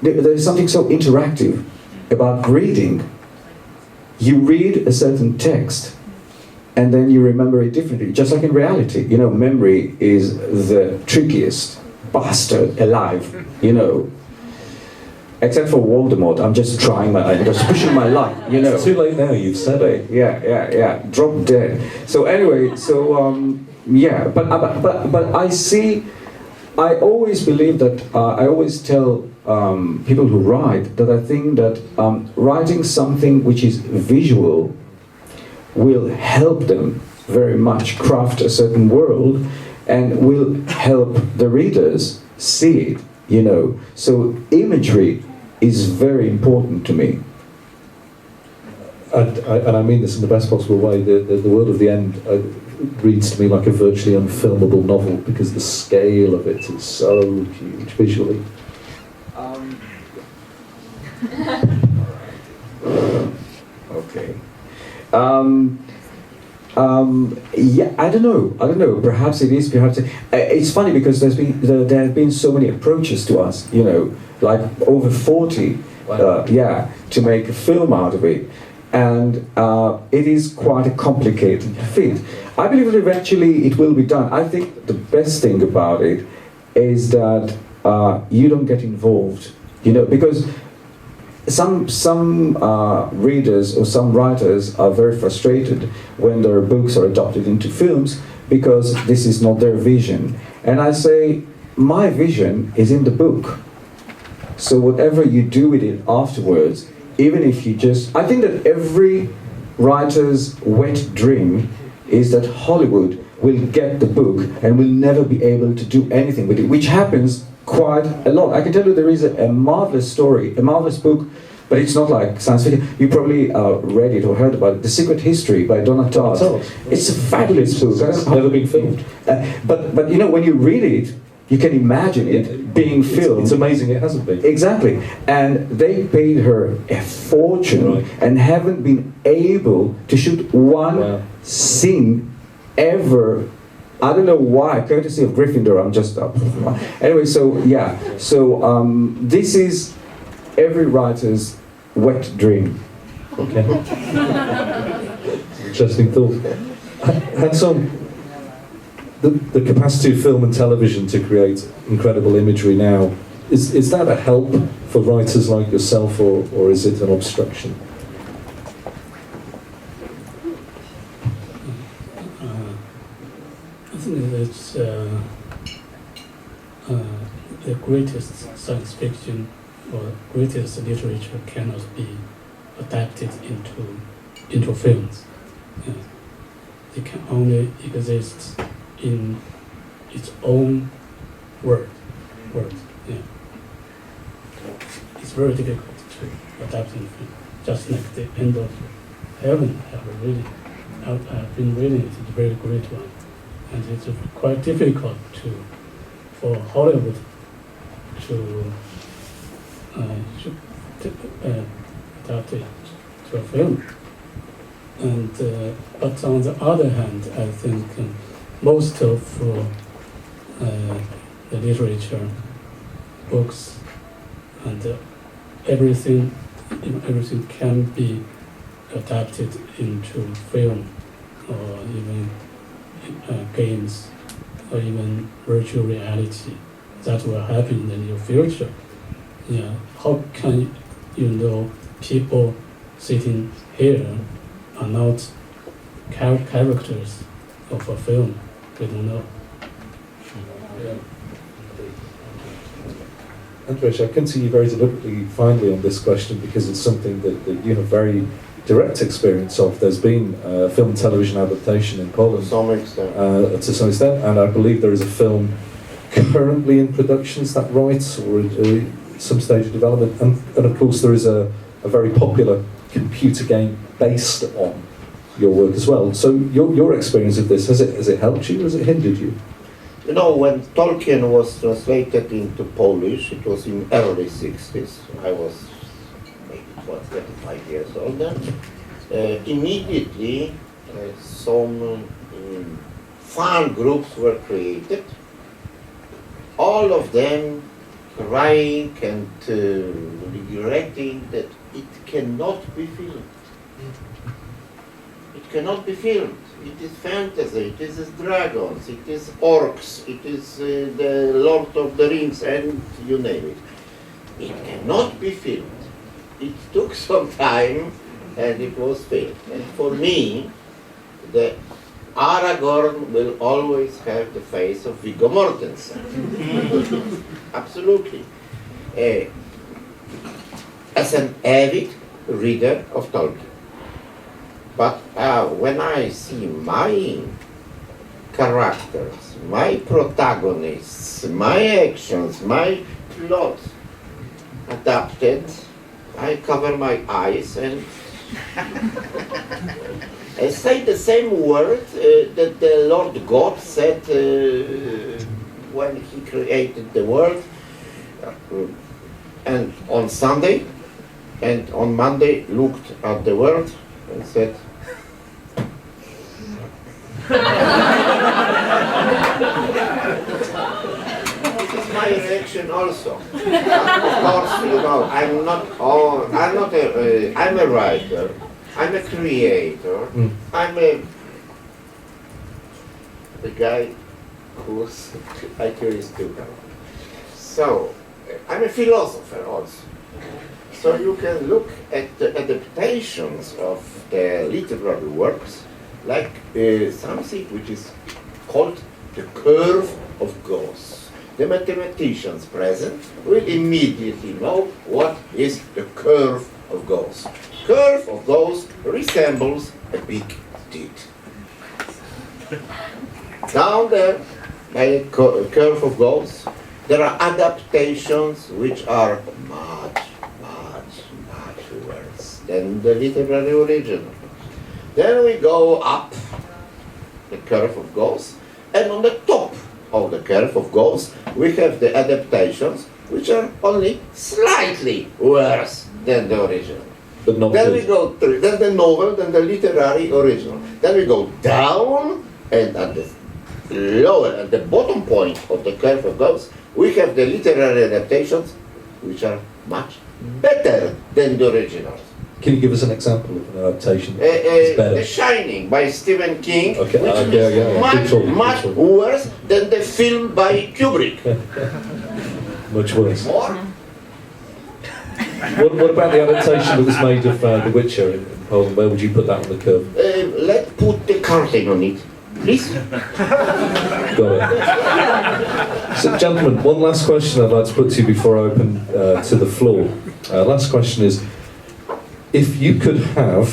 there's something so interactive about reading. You read a certain text and then you remember it differently, just like in reality. You know, memory is the trickiest bastard alive, you know. Except for Voldemort, I'm just pushing my luck, you know. It's too late now, you've said it. Yeah, drop dead. So anyway, yeah, but I always believe that, I always tell people who write that I think that writing something which is visual will help them very much craft a certain world, and will help the readers see it, you know. So imagery is very important to me. And I mean this in the best possible way. The World of the End reads to me like a virtually unfilmable novel, because the scale of it is so huge visually. Okay. Yeah, I don't know. Perhaps it is. Perhaps it's funny, because there have been so many approaches to us. You know, like over 40. Wow. Yeah, to make a film out of it, and it is quite a complicated feat. I believe that eventually it will be done. I think the best thing about it is that you don't get involved. You know, because some readers or some writers are very frustrated when their books are adapted into films, because this is not their vision. And I say, my vision is in the book. So whatever you do with it afterwards, even if you just... I think that every writer's wet dream is that Hollywood will get the book and will never be able to do anything with it, which happens quite a lot. I can tell you there is a marvelous story, a marvelous book, but it's not like science fiction. You probably read it or heard about it, The Secret History by Donna Tartt. It's a fabulous book. It's never been filmed. But you know, when you read it, you can imagine it being filmed. It's amazing it hasn't been. Exactly. And they paid her a fortune, and haven't been able to shoot one scene ever. I don't know why, courtesy of Gryffindor, I'm just up. Anyway, so yeah, so this is every writer's wet dream. Okay. Interesting thought. Hands-on, the capacity of film and television to create incredible imagery now, is that a help for writers like yourself, or is it an obstruction? I think it's the greatest science fiction or greatest literature cannot be adapted into films. It can only exist in its own world. Yeah. It's very difficult to adapt in film. Just like the end of Heaven, I've been reading it. It's a very great one, and it's quite difficult for Hollywood to adapt it to a film. And but on the other hand, I think most of the literature, books, and everything can be adapted into film, or even games, or even virtual reality. That will happen in the near future. yeah, how can you know people sitting here are not characters of a film? We don't know. Andrzej, I come to you very deliberately finally on this question because it's something that you have very direct experience of. There's been film and television adaptation in Poland To some extent. to some extent, and I believe there is a film currently in production, is that right, or some stage of development, and of course there is a very popular computer game based on your work as well. So your experience of this, has it helped you or has it hindered you? You know, when Tolkien was translated into Polish, it was in early 60s. I was maybe 25 years old then. Immediately, some fan groups were created. All of them crying and regretting that it cannot be filmed. It cannot be filmed. It is fantasy, it is dragons, it is orcs, it is the Lord of the Rings, and you name it. It cannot be filmed. It took some time, and it was filmed. And for me, the Aragorn will always have the face of Viggo Mortensen. Absolutely. As an avid reader of Tolkien. But when I see my characters, my protagonists, my actions, my plot adapted, I cover my eyes and I say the same word that the Lord God said when he created the world, and on Sunday and on Monday looked at the world and said, this is my reaction also. Of course, you know, I'm a writer, I'm a creator, I'm a guy whose IQ is too high. So, I'm a philosopher also. So you can look at the adaptations of the literary works like something which is called the curve of Gauss. The mathematicians present will immediately know what is the curve of Gauss. Curve of Gauss resembles a big tit. Down there, by the curve of Gauss, there are adaptations which are much worse than the literary original. Then we go up the curve of Gauss, and on the top of the curve of Gauss, we have the adaptations which are only slightly worse than the original. But not Then good. we go through, then the novel, then the literary original. Then we go down, and at the lower, at the bottom point of the curve of Gauss, we have the literary adaptations which are much better than the originals. Can you give us an example of an adaptation that's better? The Shining by Stephen King, Okay, which is much worse than the film by Kubrick. Much worse. More? What about the adaptation that was made of The Witcher in Poland? Where would you put that on the curve? Let's put the curtain on it, please. Got it. So, gentlemen, one last question I'd like to put to you before I open to the floor. Last question is, if you could have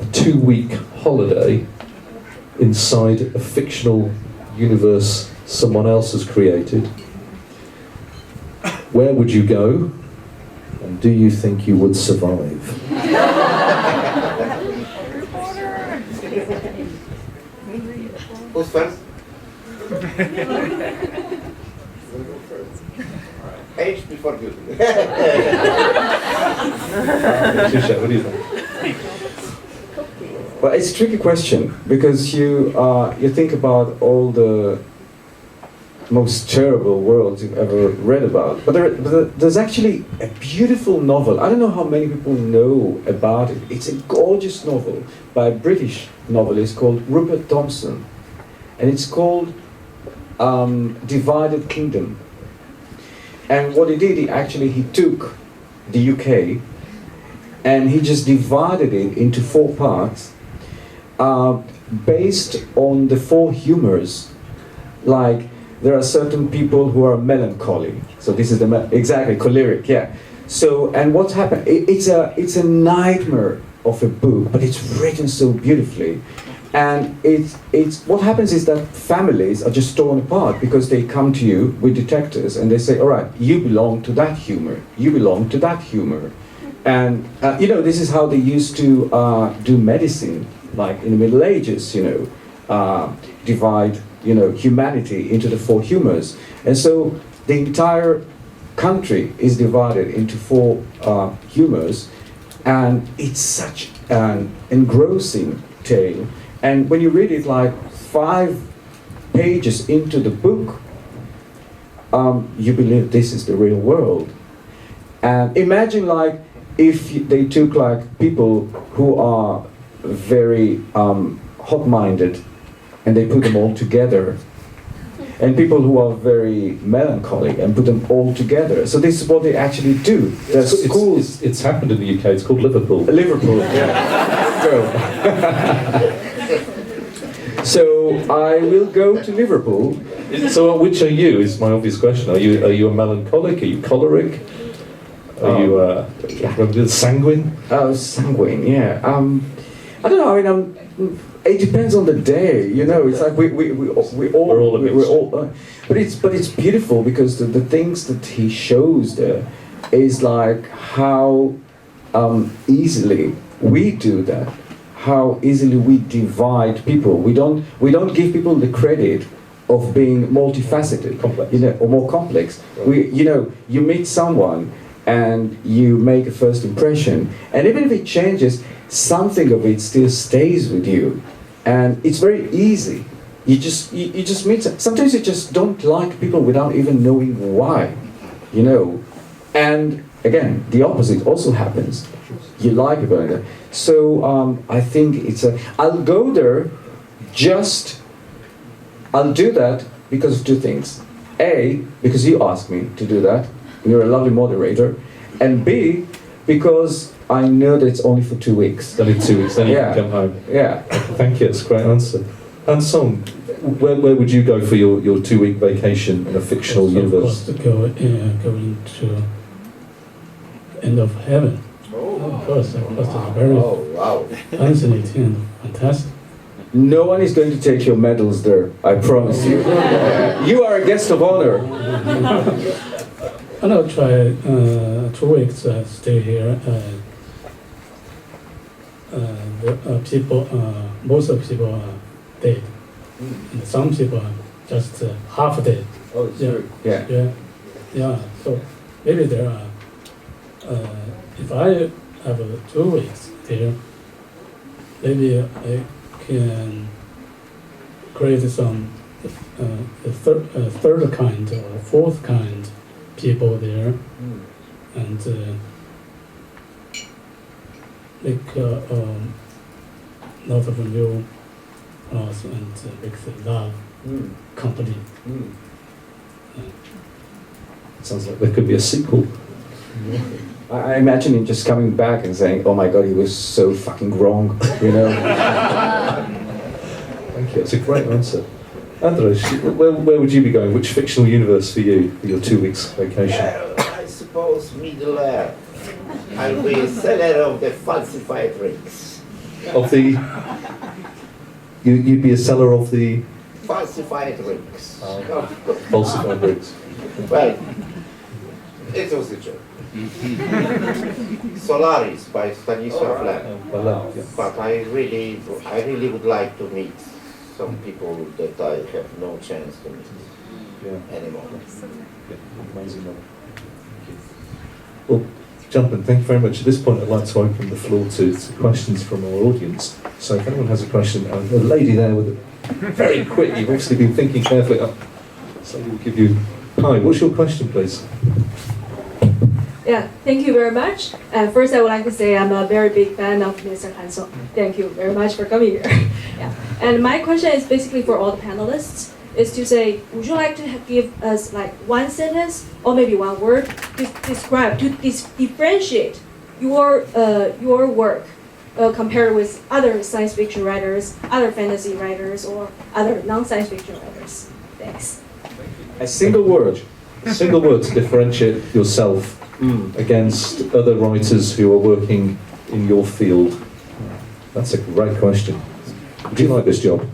a 2-week holiday inside a fictional universe someone else has created, where would you go, and do you think you would survive? Who's first? Age before beauty. Touché, what do you think? Well, it's a tricky question because you think about all the most terrible worlds you've ever read about. But there's actually a beautiful novel. I don't know how many people know about it. It's a gorgeous novel by a British novelist called Rupert Thompson, and it's called Divided Kingdom. And what he did, he took the UK and he just divided it into 4 parts based on the 4 humors. Like, there are certain people who are melancholy. So this is exactly choleric, yeah. So, and what's happened? It's a nightmare of a book, but it's written so beautifully. And it's what happens is that families are just torn apart because they come to you with detectors and they say, all right, you belong to that humor, you belong to that humor. And, this is how they used to do medicine, like in the Middle Ages, divide, humanity into the 4 humors. And so the entire country is divided into 4 humors, and it's such an engrossing tale. And when you read it like 5 pages into the book, you believe this is the real world. And imagine like if they took like people who are very hot-minded and they put them all together, and people who are very melancholy and put them all together. So this is what they actually do. There's schools. It's happened in the UK. It's called Liverpool. Liverpool, yeah. Go. So I will go to Liverpool. So which are you? Is my obvious question. Are you a melancholic? Are you choleric? Are you sanguine? Sanguine, yeah. I don't know. I mean, it depends on the day. It's like we're all. But it's beautiful because the things that he shows there is like how easily we do that. How easily we divide people. We don't give people the credit of being multifaceted, complex. Or more complex. Right. You meet someone and you make a first impression, and even if it changes, something of it still stays with you, and it's very easy. You just meet. Sometimes you just don't like people without even knowing why, And again, the opposite also happens. You like people like that. So I think I'll go there I'll do that because of 2 things. A, because you asked me to do that, and you're a lovely moderator. And B, because I know that it's only for 2 weeks. Only 2 weeks, then you can come home. Yeah. Thank you, that's a great answer. And Song, where would you go for your 2-week vacation in a fictional universe? Of course, go into End of Heaven. Of course, it's very fascinating and fantastic. No one is going to take your medals there, I promise you. You are a guest of honor. And I'll try 2 weeks stay here. Most of the people are dead. And some people are just half dead. Oh, it's true. Yeah. So maybe there are. If I have 2 weeks here, maybe I can create some third kind or 4th kind people there, and make lot of new laws and make the love company. Sounds like there could be a sequel. I imagine him just coming back and saying, "Oh my God, he was so fucking wrong," Thank you. That's a great answer. Andrzej, where would you be going? Which fictional universe for you for your 2 weeks vacation? I suppose Middle Earth. I'll be a seller of the falsified rings. Of the... You'd be a seller of the... Falsified rings. Falsified rings. Well, it was a joke. Solaris by Stanisław Lem. But I really would like to meet some people that I have no chance to meet anymore. Amazing. Well, Jonathan, thank you very much. At this point, I'd like to open the floor to questions from our audience. So if anyone has a question, a lady there with very quick, you've obviously been thinking carefully. So we'll give you... Hi, what's your question, please? Yeah, thank you very much. First, I would like to say I'm a very big fan of Mr. Hansel. Thank you very much for coming here. And my question is basically for all the panelists. is to say, would you like to give us like one sentence or maybe one word to describe, to differentiate your work compared with other science fiction writers, other fantasy writers, or other non-science fiction writers? Thanks. A single word. A single word to differentiate yourself against other writers who are working in your field. That's a great question. Would you like this job?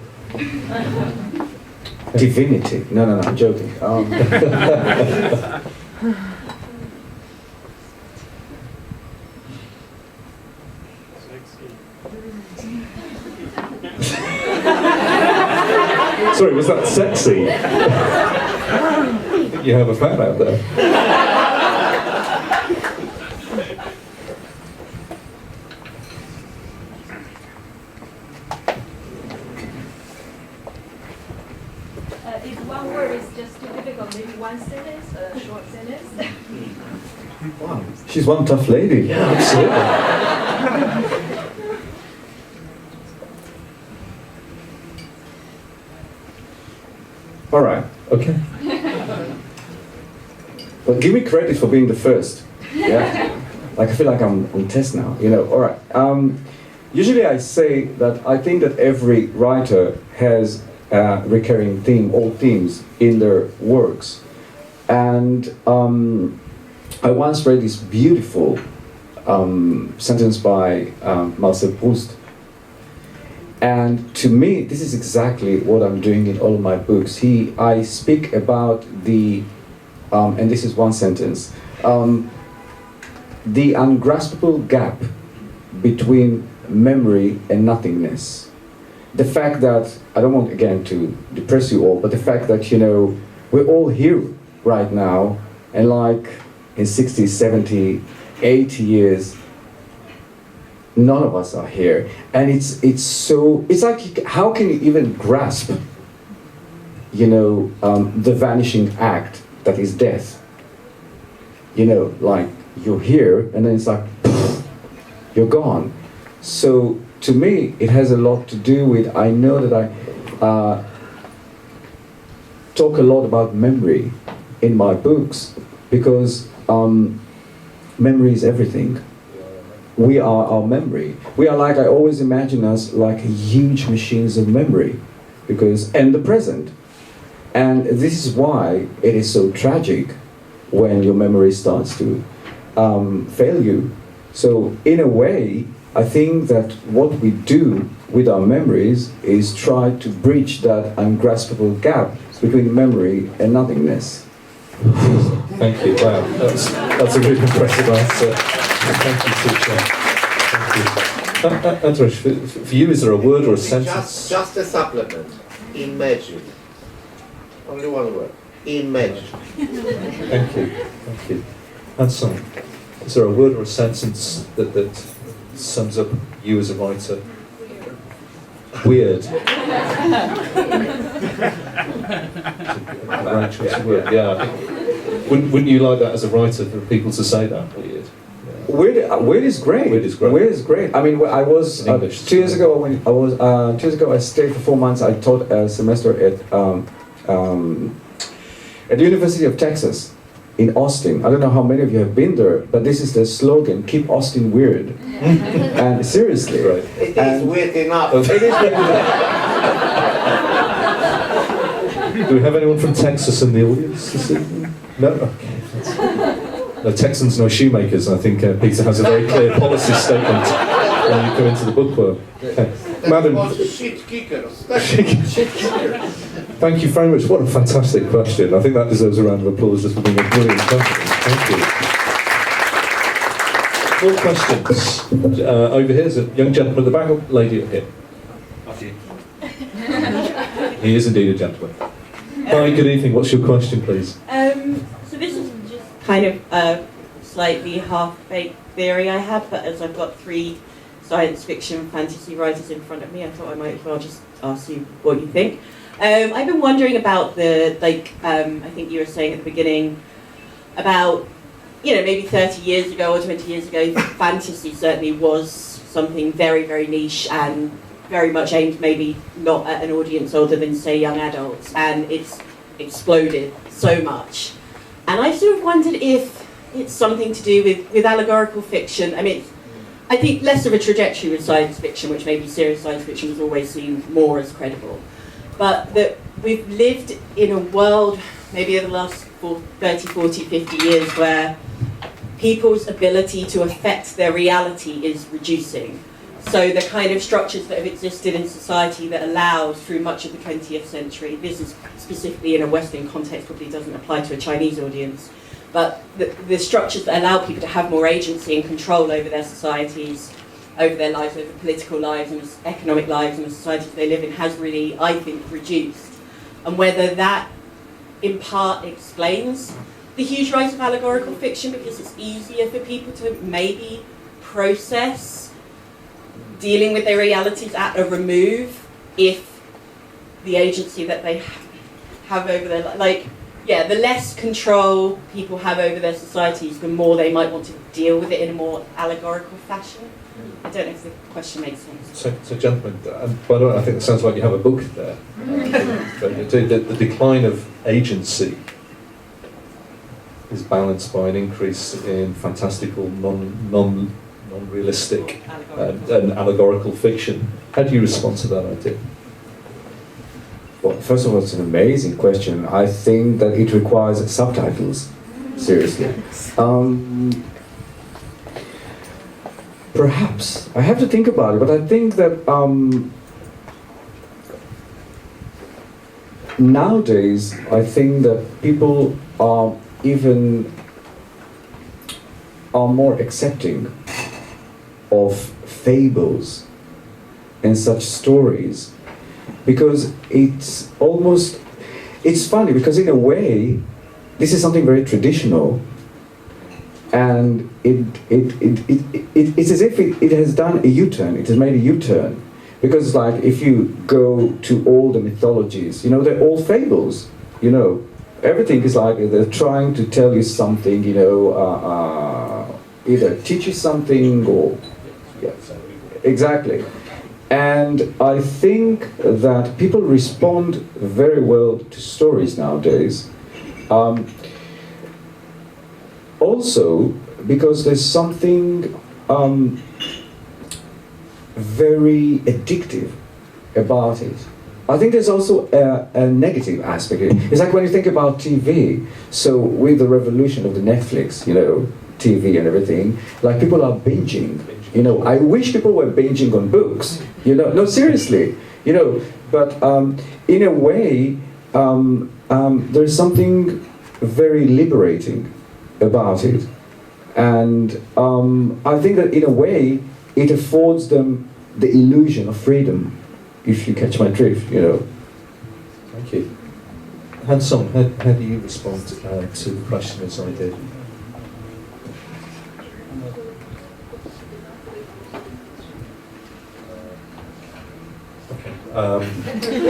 Divinity. No, I'm joking. Sorry, was that sexy? I think you have a fan out there. If one word is just too difficult, maybe one sentence, a short sentence. Wow, she's one tough lady. Yeah, absolutely. All right. Okay. But give me credit for being the first. Yeah. Like I feel like I'm on test now. All right. Usually I say that I think that every writer has a recurring theme, all themes in their works. And I once read this beautiful sentence by Marcel Proust. And to me, this is exactly what I'm doing in all of my books. I speak about the, and this is one sentence, the ungraspable gap between memory and nothingness. The fact that, I don't want again to depress you all, but the fact that, we're all here right now, and like in 60, 70, 80 years, none of us are here. And it's like, how can you even grasp, the vanishing act that is death? Like you're here, and then it's like, you're gone. So to me, it has a lot to do with, I know that I talk a lot about memory in my books, because memory is everything. We are our memory. We are like, I always imagine us like huge machines of memory, and the present. And this is why it is so tragic when your memory starts to fail you. So in a way, I think that what we do with our memories is try to bridge that ungraspable gap between memory and nothingness. Thank you. Wow, that's a really impressive answer. Thank you, Touché. Thank you. Andrzej, for you, is there a word or a sentence? Just a supplement. Imagine. Only one word. Imagine. Thank you. Thank you. Andrzej, is there a word or a sentence that sums up you as a writer? Weird. Right choice of word. Yeah. I think, wouldn't you like that as a writer for people to say that? Weird. Weird is great. Weird is great. Weird is great. I mean, I was 2 years ago. When I was 2 years ago, I stayed for 4 months. I taught a semester at the University of Texas in Austin. I don't know how many of you have been there, but this is the slogan: "Keep Austin weird." And seriously, Right. It is weird enough. It is weird enough. Do we have anyone from Texas in the audience this evening? No? Okay. No Texans, no shoemakers. I think Peter has a very clear policy statement when you come into the Bookworm. Okay. Madam, Shit kickers. thank you very much. What a fantastic question. I think that deserves a round of applause just for being a brilliant question. Thank you. More questions. Over here is a young gentleman at the back, lady up here. He is indeed a gentleman. Hi, good evening. What's your question, please? So this is just kind of a slightly half-baked theory I have, but as I've got 3 science fiction fantasy writers in front of me, I thought I might as well just ask you what you think. I've been wondering about I think you were saying at the beginning about, maybe 30 years ago or 20 years ago, fantasy certainly was something very, very niche and very much aimed maybe not at an audience older than, say, young adults, and it's exploded so much. And I sort of wondered if it's something to do with allegorical fiction. I mean, I think less of a trajectory with science fiction, which maybe serious science fiction was always seen more as credible. But that we've lived in a world, maybe over the last 30, 40, 50 years, where people's ability to affect their reality is reducing. So the kind of structures that have existed in society that allowed through much of the 20th century, this is specifically in a Western context, probably doesn't apply to a Chinese audience, but the structures that allow people to have more agency and control over their societies, over their lives, over political lives and economic lives and the societies they live in has really, I think, reduced. And whether that in part explains the huge rise of allegorical fiction, because it's easier for people to maybe process dealing with their realities at a remove if the agency that they have over their life, the less control people have over their societies, the more they might want to deal with it in a more allegorical fashion. I don't know if the question makes sense. So gentlemen, by the way, I think it sounds like you have a book there. But the decline of agency is balanced by an increase in fantastical, non-realistic and allegorical fiction. How do you respond to that idea? Well, first of all, it's an amazing question. I think that it requires subtitles, seriously. Perhaps. I have to think about it, but I think that nowadays, I think that people are more accepting of fables and such stories, because it's funny, because in a way this is something very traditional, and it's as if it has done a U-turn. It has made a U-turn, because like if you go to all the mythologies, they're all fables. Everything is like they're trying to tell you something, either teach you something or exactly. And I think that people respond very well to stories nowadays. Also, because there's something very addictive about it. I think there's also a negative aspect. It's like when you think about TV. So with the revolution of the Netflix, TV and everything, like people are binging. I wish people were binging on books. No, seriously. But in a way, there's something very liberating about it, and I think that in a way it affords them the illusion of freedom, if you catch my drift. Thank you. Han-Song, how do you respond to the question as I did?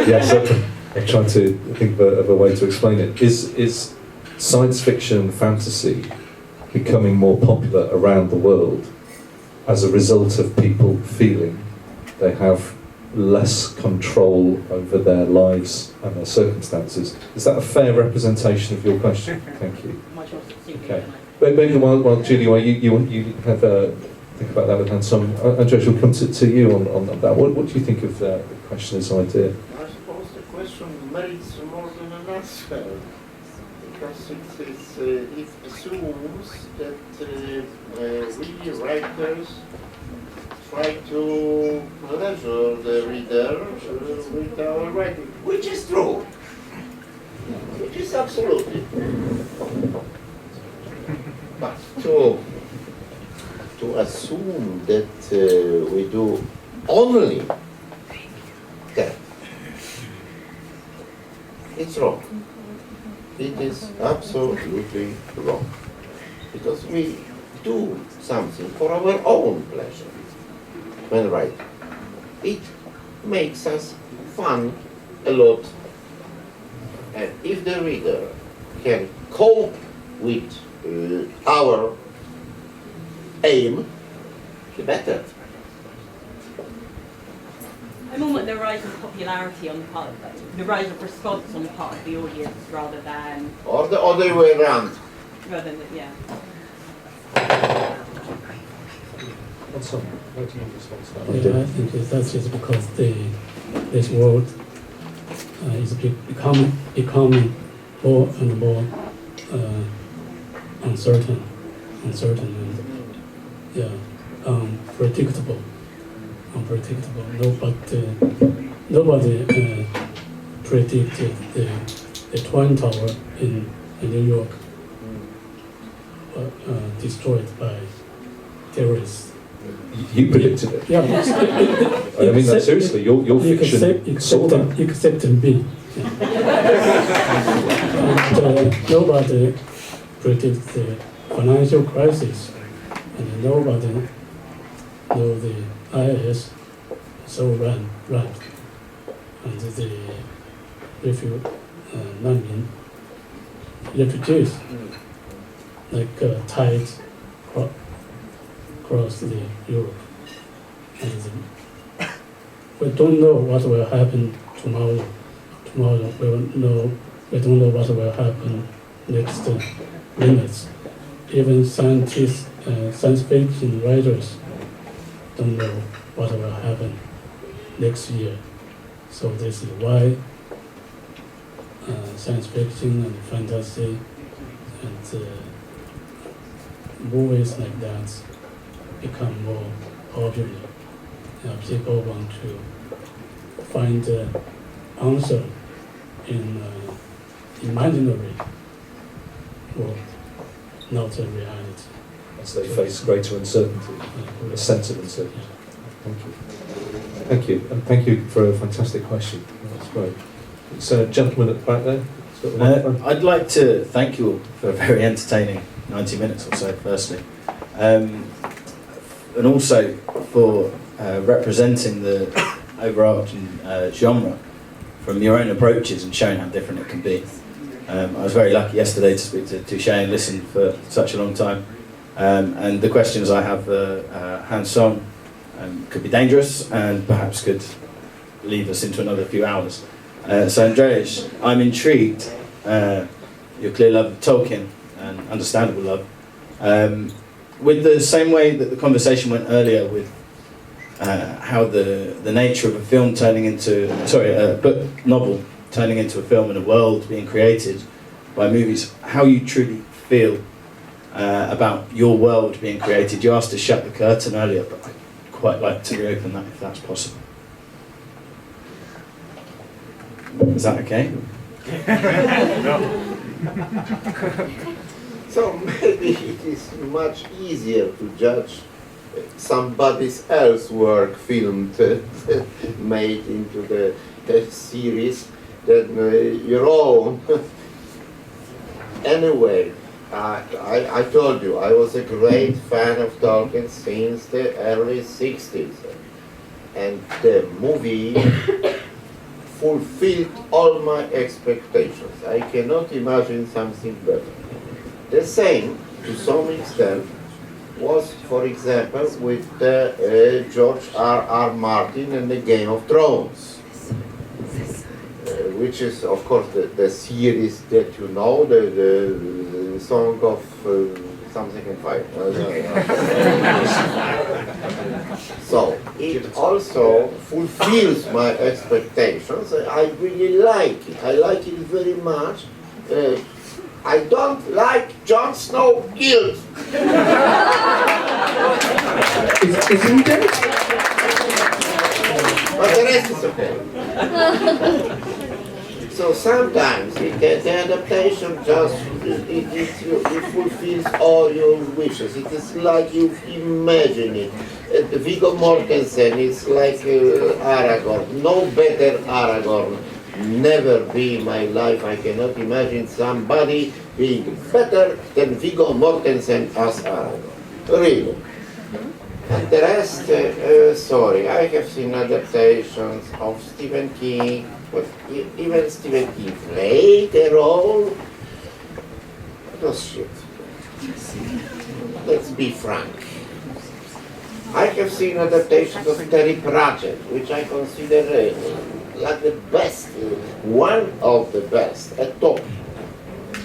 Yes, I'm trying to think of a way to explain it. Is science fiction and fantasy becoming more popular around the world as a result of people feeling they have less control over their lives and their circumstances? Is that a fair representation of your question? Thank you. Okay. Maybe while Julie, while you have think about that with Han-Song, Andrzej, we'll come to you on that. What do you think of the questioner's idea? I suppose the question merits more than an answer, because it assumes that we writers try to pleasure the reader with our writing, which is true, which is absolutely true. But to assume that we do only that, it's wrong. It is absolutely wrong. Because we do something for our own pleasure when writing. It makes us fun a lot. And if the reader can cope with our aim, the better. I mean, the rise of popularity on the part of the rise of response on the part of the audience rather than Or the other way around. yeah. What's up? How do you respond to that? Yeah, I think that's just because this world is becoming more and more uncertain and unpredictable. Nobody predicted the Twin Tower in New York destroyed by terrorists. You predicted it. Yeah, I mean that seriously. Your fiction saw that. except me. And nobody predicted the financial crisis, and nobody know the IS so ran, and the refugees like tide across the Europe, and we don't know what will happen tomorrow. We don't know what will happen next minutes. Even scientists, science fiction writers don't know what will happen next year. So this is why science fiction and fantasy and movies like that become more popular. People want to find the answer in imaginary world, not a reality. As they face greater uncertainty, a sense of uncertainty. Thank you. Thank you, and thank you for a fantastic question. That's great. It's a gentleman at the back there. He's got the microphone. I'd like to thank you all for a very entertaining 90 minutes or so, firstly. And also for representing the overarching genre from your own approaches and showing how different it can be. I was very lucky yesterday to speak to Touché and listen for such a long time. And the questions I have hands-on could be dangerous and perhaps could lead us into another few hours. So Andrzej, I'm intrigued, your clear love of Tolkien and understandable love, with the same way that the conversation went earlier with how the nature of a film turning into, a book novel turning into a film and a world being created by movies, how you truly feel about your world being created. You asked to shut the curtain earlier, but I'd quite like to reopen that if that's possible. Is that okay? So maybe it is much easier to judge somebody else's work filmed, made into the series than your own. Anyway, I told you, I was a great fan of Tolkien since the early 60s. And the movie fulfilled all my expectations. I cannot imagine something better. The same, to some extent, was, for example, with George R.R. Martin and the Game of Thrones, which is, of course, the series that you know, the Song of something and fire. So it also fulfills my expectations. I really like it. I like it very much. I don't like Jon Snow killed. Isn't he dead? But the rest is okay. So sometimes the adaptation just it fulfills all your wishes. It is like you imagine it. Viggo Mortensen is like Aragorn. No better Aragorn. Never be in my life. I cannot imagine somebody being better than Viggo Mortensen as Aragorn. Really. And the rest, sorry, I have seen adaptations of Stephen King, but even Stephen King played a role. It was shit. Let's be frank. I have seen adaptations of Terry Pratchett, which I consider like the best, one of the best, at top,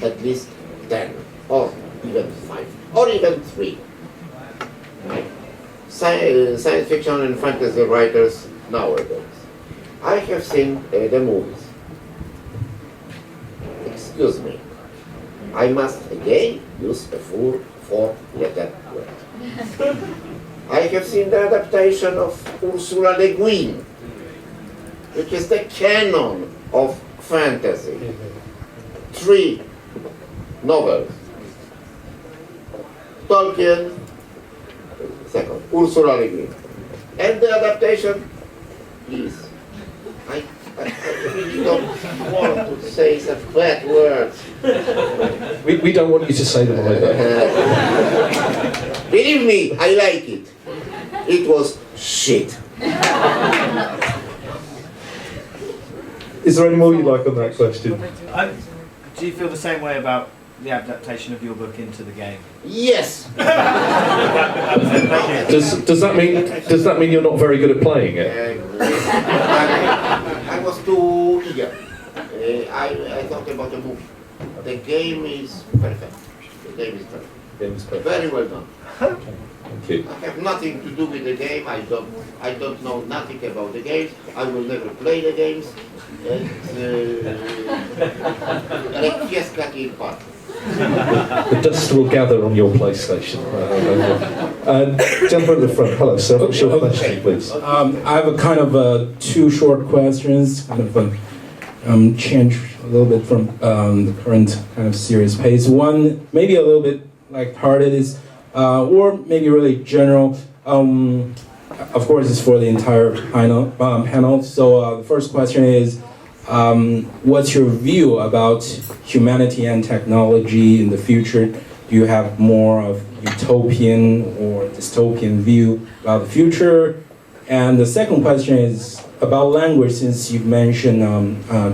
at least 10, or even 5, or even 3. Science fiction and fantasy writers nowadays. I have seen the movies. Excuse me. I must again use a full 4-letter word. I have seen the adaptation of Ursula Le Guin, which is the canon of fantasy. 3 novels. Tolkien, second, Ursula Le Guin. And the adaptation, please. I really don't want to say such bad words. We don't want you to say them either. Believe me, I like it. It was shit. Is there any more you'd like on that question? Do you feel the same way about the adaptation of your book into the game? Yes. Does that mean you're not very good at playing it? I was too eager. I thought about the movie. The game is perfect. The game is perfect. Very well done. Thank you. I have nothing to do with the game. I don't know nothing about the games. I will never play the games. The dust will gather on your PlayStation. Jump at the front. Hello, sir. What's your question, please? I have a kind of 2 short questions, kind of change a little bit from the current kind of serious pace. One, maybe a little bit lighthearted is, or maybe really general. Of course, it's for the entire panel. So the first question is, what's your view about humanity and technology in the future? Do you have more of utopian or dystopian view about the future? And the second question is about language, since you've mentioned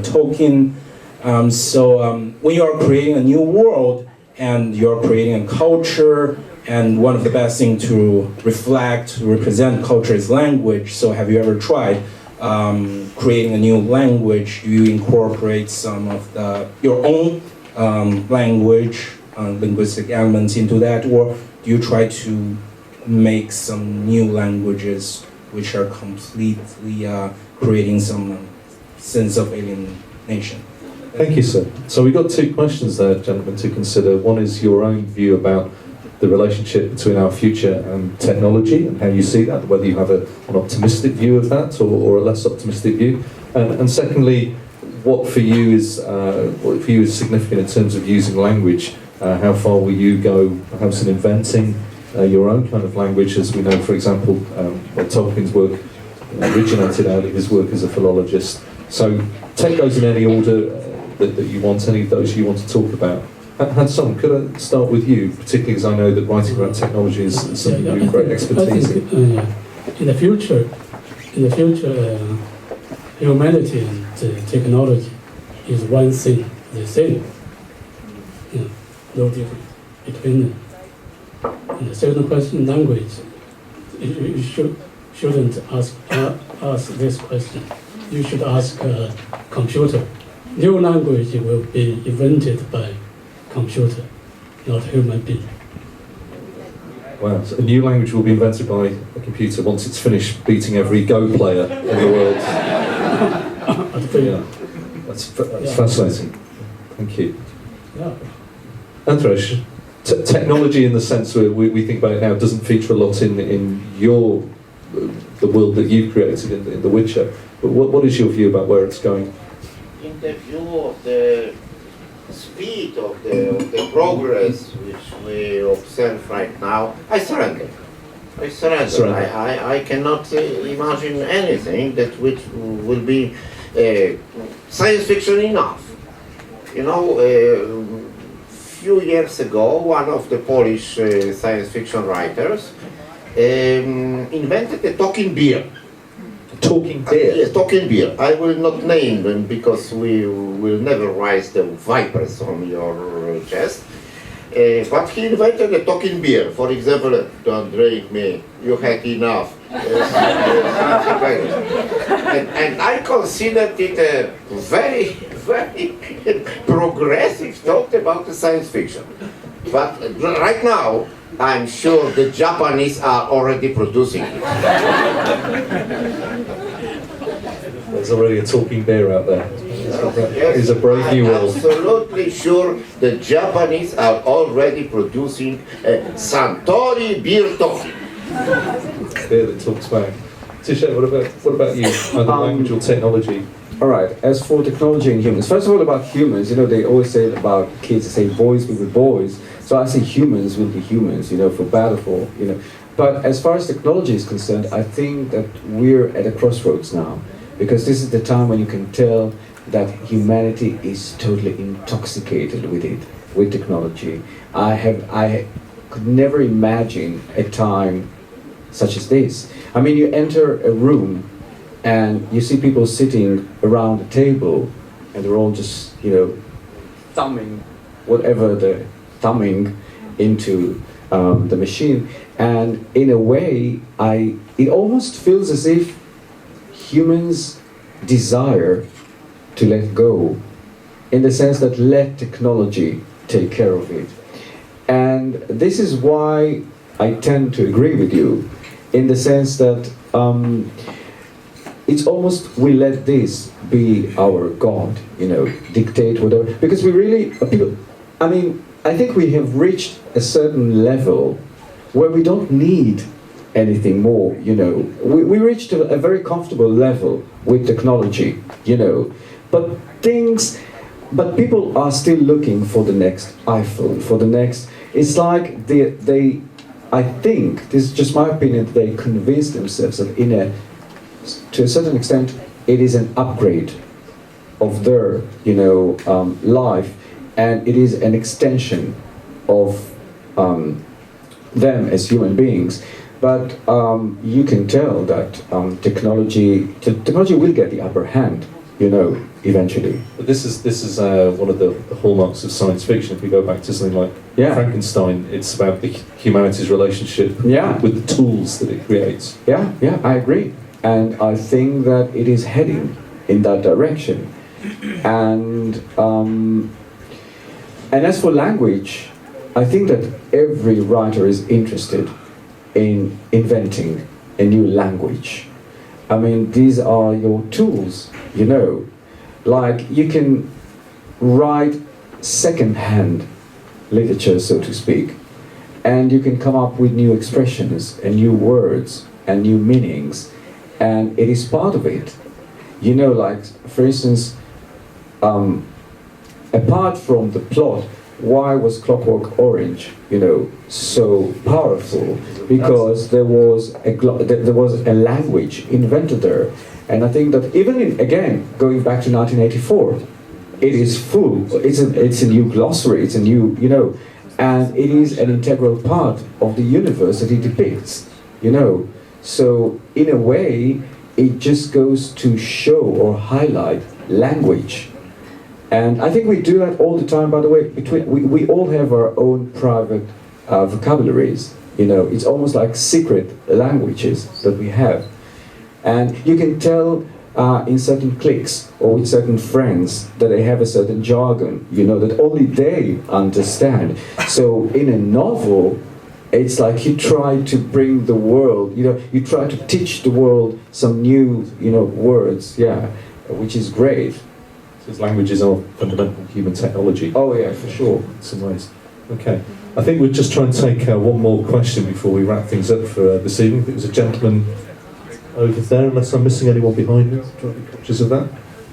Tolkien. When you are creating a new world and you're creating a culture, and one of the best things to reflect, to represent culture is language. So have you ever tried creating a new language? Do you incorporate some of your own language, linguistic elements into that, or do you try to make some new languages which are completely creating some sense of alienation? Thank you, sir. So we've got 2 questions there, gentlemen, to consider. One is your own view about the relationship between our future and technology and how you see that, whether you have an optimistic view of that or a less optimistic view. And secondly, what for you is significant in terms of using language? How far will you go, perhaps in inventing your own kind of language? As we know, for example, Tolkien's work originated out of his work as a philologist. So take those in any order that you want, any of those you want to talk about. Hanson, could I start with you, particularly as I know that writing about technology is something you have great expertise in? In the future, humanity and technology is one thing, the same. No difference between them. And the second question, language. You shouldn't ask this question. You should ask a computer. New language will be invented by computer, not human being. Wow, so a new language will be invented by a computer once it's finished beating every Go player in the world. Yeah, that's fascinating. Thank you. Yeah. Andrzej, technology in the sense where we think about it now doesn't feature a lot in the world that you've created in The Witcher. But what is your view about where it's going? In the view of the speed of the progress which we observe right now, I surrender. I cannot imagine anything that which will be science fiction enough. You know, few years ago, one of the Polish science fiction writers invented a talking beer. Talking beer? Yes, talking beer. I will not name them because we will never rise the vipers on your chest. But he invented a talking beer. For example, don't drink me, you had enough. And I considered it a very, very progressive thought about the science fiction. But right now, I'm sure the Japanese are already producing it. There's already a talking bear out there. It's a brave new world. I'm absolutely sure the Japanese are already producing a Suntory beer talking. Beer that talks back. Touché, what about you? Either language or technology? All right, as for technology and humans, first of all about humans, they always say about kids, they say boys will be boys. So I say humans will be humans, for bad or for, But as far as technology is concerned, I think that we're at a crossroads now, because this is the time when you can tell that humanity is totally intoxicated with it, with technology. I could never imagine a time such as this. I mean, you enter a room and you see people sitting around a table and they're all just, thumbing whatever they're thumbing into the machine. And in a way, it almost feels as if humans desire to let go, in the sense that let technology take care of it. And this is why I tend to agree with you, in the sense that it's almost we let this be our God, dictate whatever. Because we really, I think we have reached a certain level where we don't need anything more, We reached a very comfortable level with technology, But people are still looking for the next iPhone, for the next. It's like they I think, this is just my opinion, they convince themselves that to a certain extent, it is an upgrade of their, life, and it is an extension of them as human beings. But you can tell that technology will get the upper hand, eventually. But this is one of the hallmarks of science fiction. If we go back to something like Frankenstein, it's about the humanity's relationship with the tools that it creates. Yeah, I agree. And I think that it is heading in that direction. And as for language, I think that every writer is interested in inventing a new language. I mean, these are your tools, Like, you can write second-hand literature, so to speak, and you can come up with new expressions and new words and new meanings, and it is part of it. Like, for instance, apart from the plot, why was Clockwork Orange, so powerful? Because there was a language invented there. And I think that even again, going back to 1984, it is full, it's a new glossary, it's a new, and it is an integral part of the universe that it depicts, So in a way, it just goes to show or highlight language. And I think we do that all the time, by the way. We all have our own private vocabularies, It's almost like secret languages that we have. And you can tell in certain cliques or with certain friends that they have a certain jargon, that only they understand. So in a novel, it's like you try to bring the world, you try to teach the world some new, words, which is great. Because languages are fundamental human technology. Oh yeah, for sure. In some ways. Okay. I think we'll just try and take one more question before we wrap things up for this evening. I think there's a gentleman over there, unless I'm missing anyone behind me. Do you want to be conscious of that?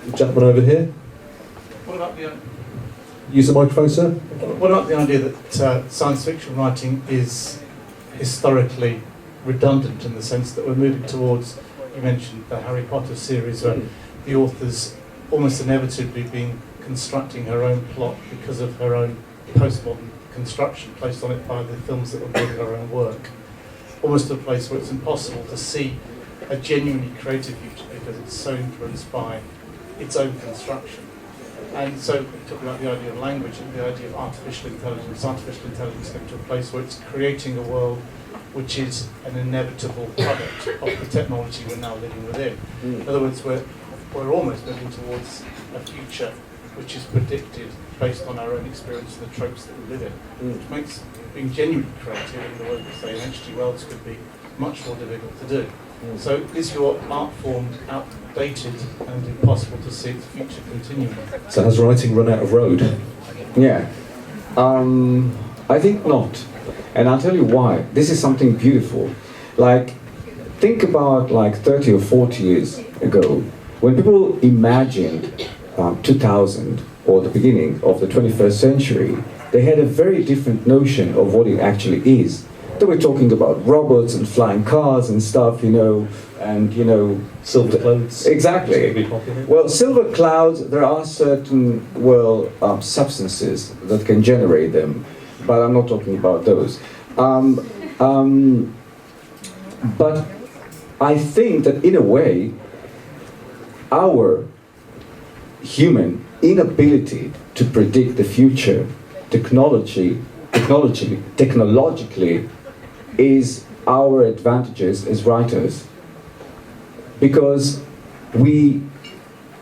The gentleman over here. What about the Use the microphone, sir. What about the idea that science fiction writing is historically redundant, in the sense that we're moving towards, you mentioned the Harry Potter series, where the author's almost inevitably been constructing her own plot because of her own postmodern construction placed on it by the films that were building her own work, almost to a place where it's impossible to see a genuinely creative future because it's so influenced by its own construction. And so we talk about the idea of language and the idea of artificial intelligence getting to a place where it's creating a world which is an inevitable product of the technology we're now living within. In other words, we're almost moving towards a future which is predicted based on our own experience and the tropes that we live in, which makes being genuinely creative in the way we say in H.G. Wells could be much more difficult to do. So is your art form outdated and impossible to see its future continuing? So has writing run out of road? Yeah. I think not. And I'll tell you why. This is something beautiful. Like, think about like 30 or 40 years ago, when people imagined 2000 or the beginning of the 21st century, they had a very different notion of what it actually is. They were talking about robots and flying cars and stuff, and Silver clouds. Exactly. Well, silver clouds, there are certain, substances that can generate them, but I'm not talking about those. But I think that in a way, our human inability to predict the future technologically is our advantages as writers. Because we,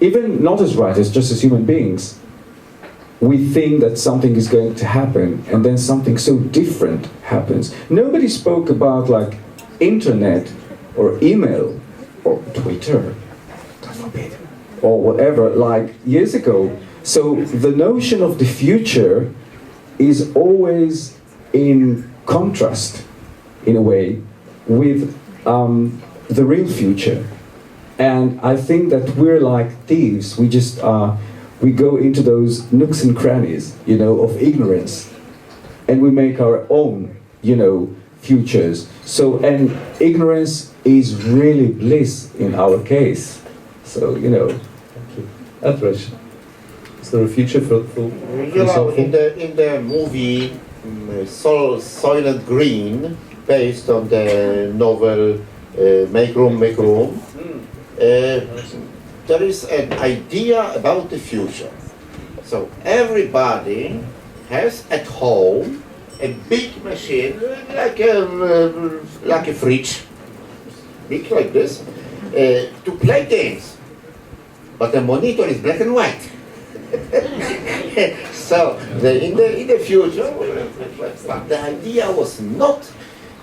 even not as writers, just as human beings, we think that something is going to happen and then something so different happens. Nobody spoke about like internet or email or Twitter, God forbid, or whatever, like years ago. So the notion of the future is always in contrast, in a way, with the real future. And I think that we're like thieves. We just we go into those nooks and crannies, of ignorance, and we make our own, futures. So, and ignorance is really bliss in our case. So, Thank you. Andrzej, is there a future for in the movie Soylent Green, based on the novel Make Room, Make Room, there is an idea about the future. So everybody has at home a big machine, like a fridge, big like this, to play games. But the monitor is black and white. So in the future, but the idea was not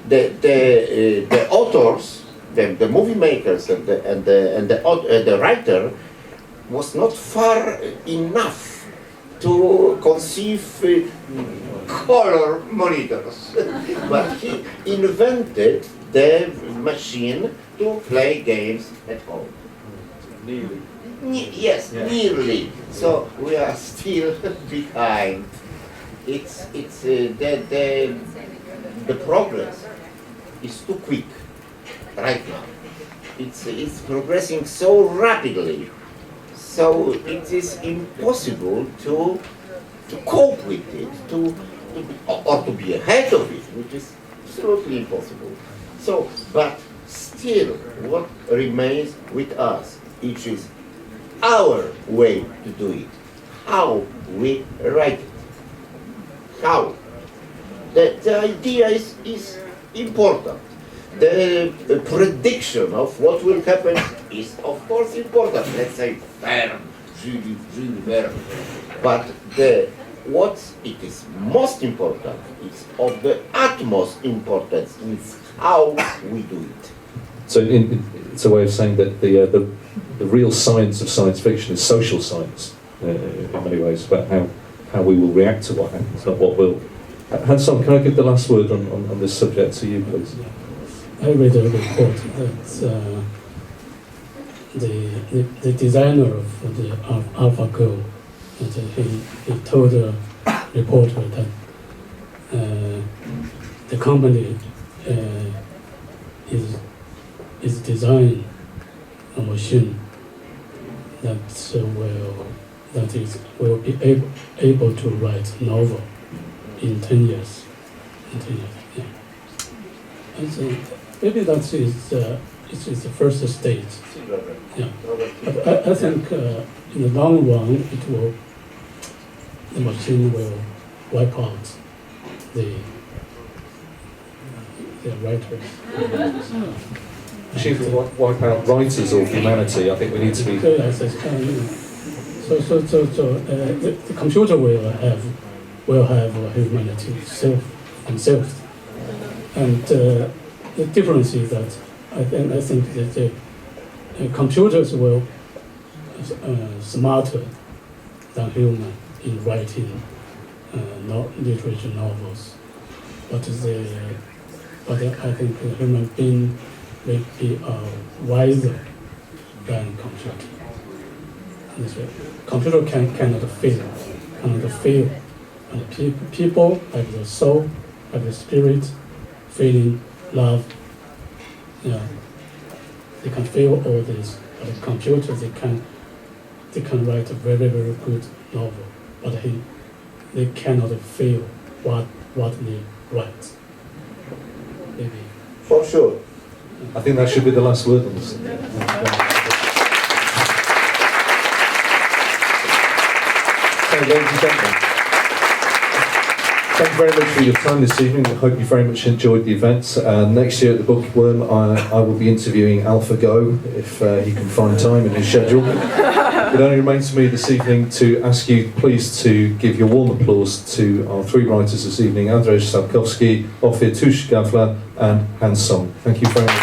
the authors. The movie makers and the writer was not far enough to conceive color monitors, but he invented the machine to play games at home. Nearly. Yes, Yeah. nearly. So we are still behind. It's the progress is too quick. Right now, it's progressing so rapidly, so it is impossible to cope with it, or to be ahead of it, which is absolutely impossible. So, but still, what remains with us, it is our way to do it, how we write it, how. The idea is important. The prediction of what will happen is, of course, important. Let's say firm, really firm. But what it is most important is of the utmost importance is how we do it. So it's a way of saying that the real science of science fiction is social science in many ways, about how we will react to what happens, not what will. Hanson, can I give the last word on this subject to you, please? I read a report that the designer of the AlphaGo, he told a reporter that the company is designing a machine that will be able to write novel in 10 years. Yeah. And so maybe that is the first stage. Yeah. But I think in the long run it will the machine will wipe out the writers. Machine will wipe out writers or humanity. I think we need to be. The computer will have humanity themselves, and the difference is that I think that the computers will smarter than human in writing literature novels, but I think the human being will be wiser than computer. Computer cannot fail, and people have the soul, have the spirit, feeling, love. Yeah, they can feel all this, but the computer they can write a very good novel, but they cannot feel what they write. Maybe. For sure. I think that should be the last word on this. So, ladies and gentlemen, thank you very much for your time this evening. I hope you very much enjoyed the event. Next year at the Bookworm, I will be interviewing AlphaGo if he can find time in his schedule. It only remains for me this evening to ask you please to give your warm applause to our three writers this evening, Andrzej, Sapkowski, Ofir, Touché, Gafla and Hans Song. Thank you very much.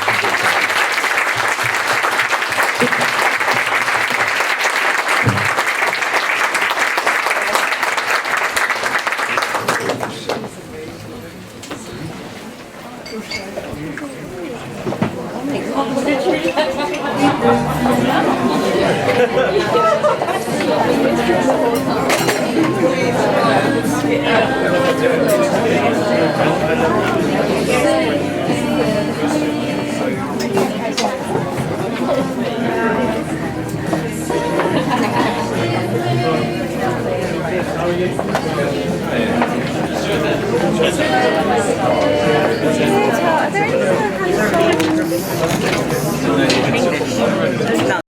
Are there any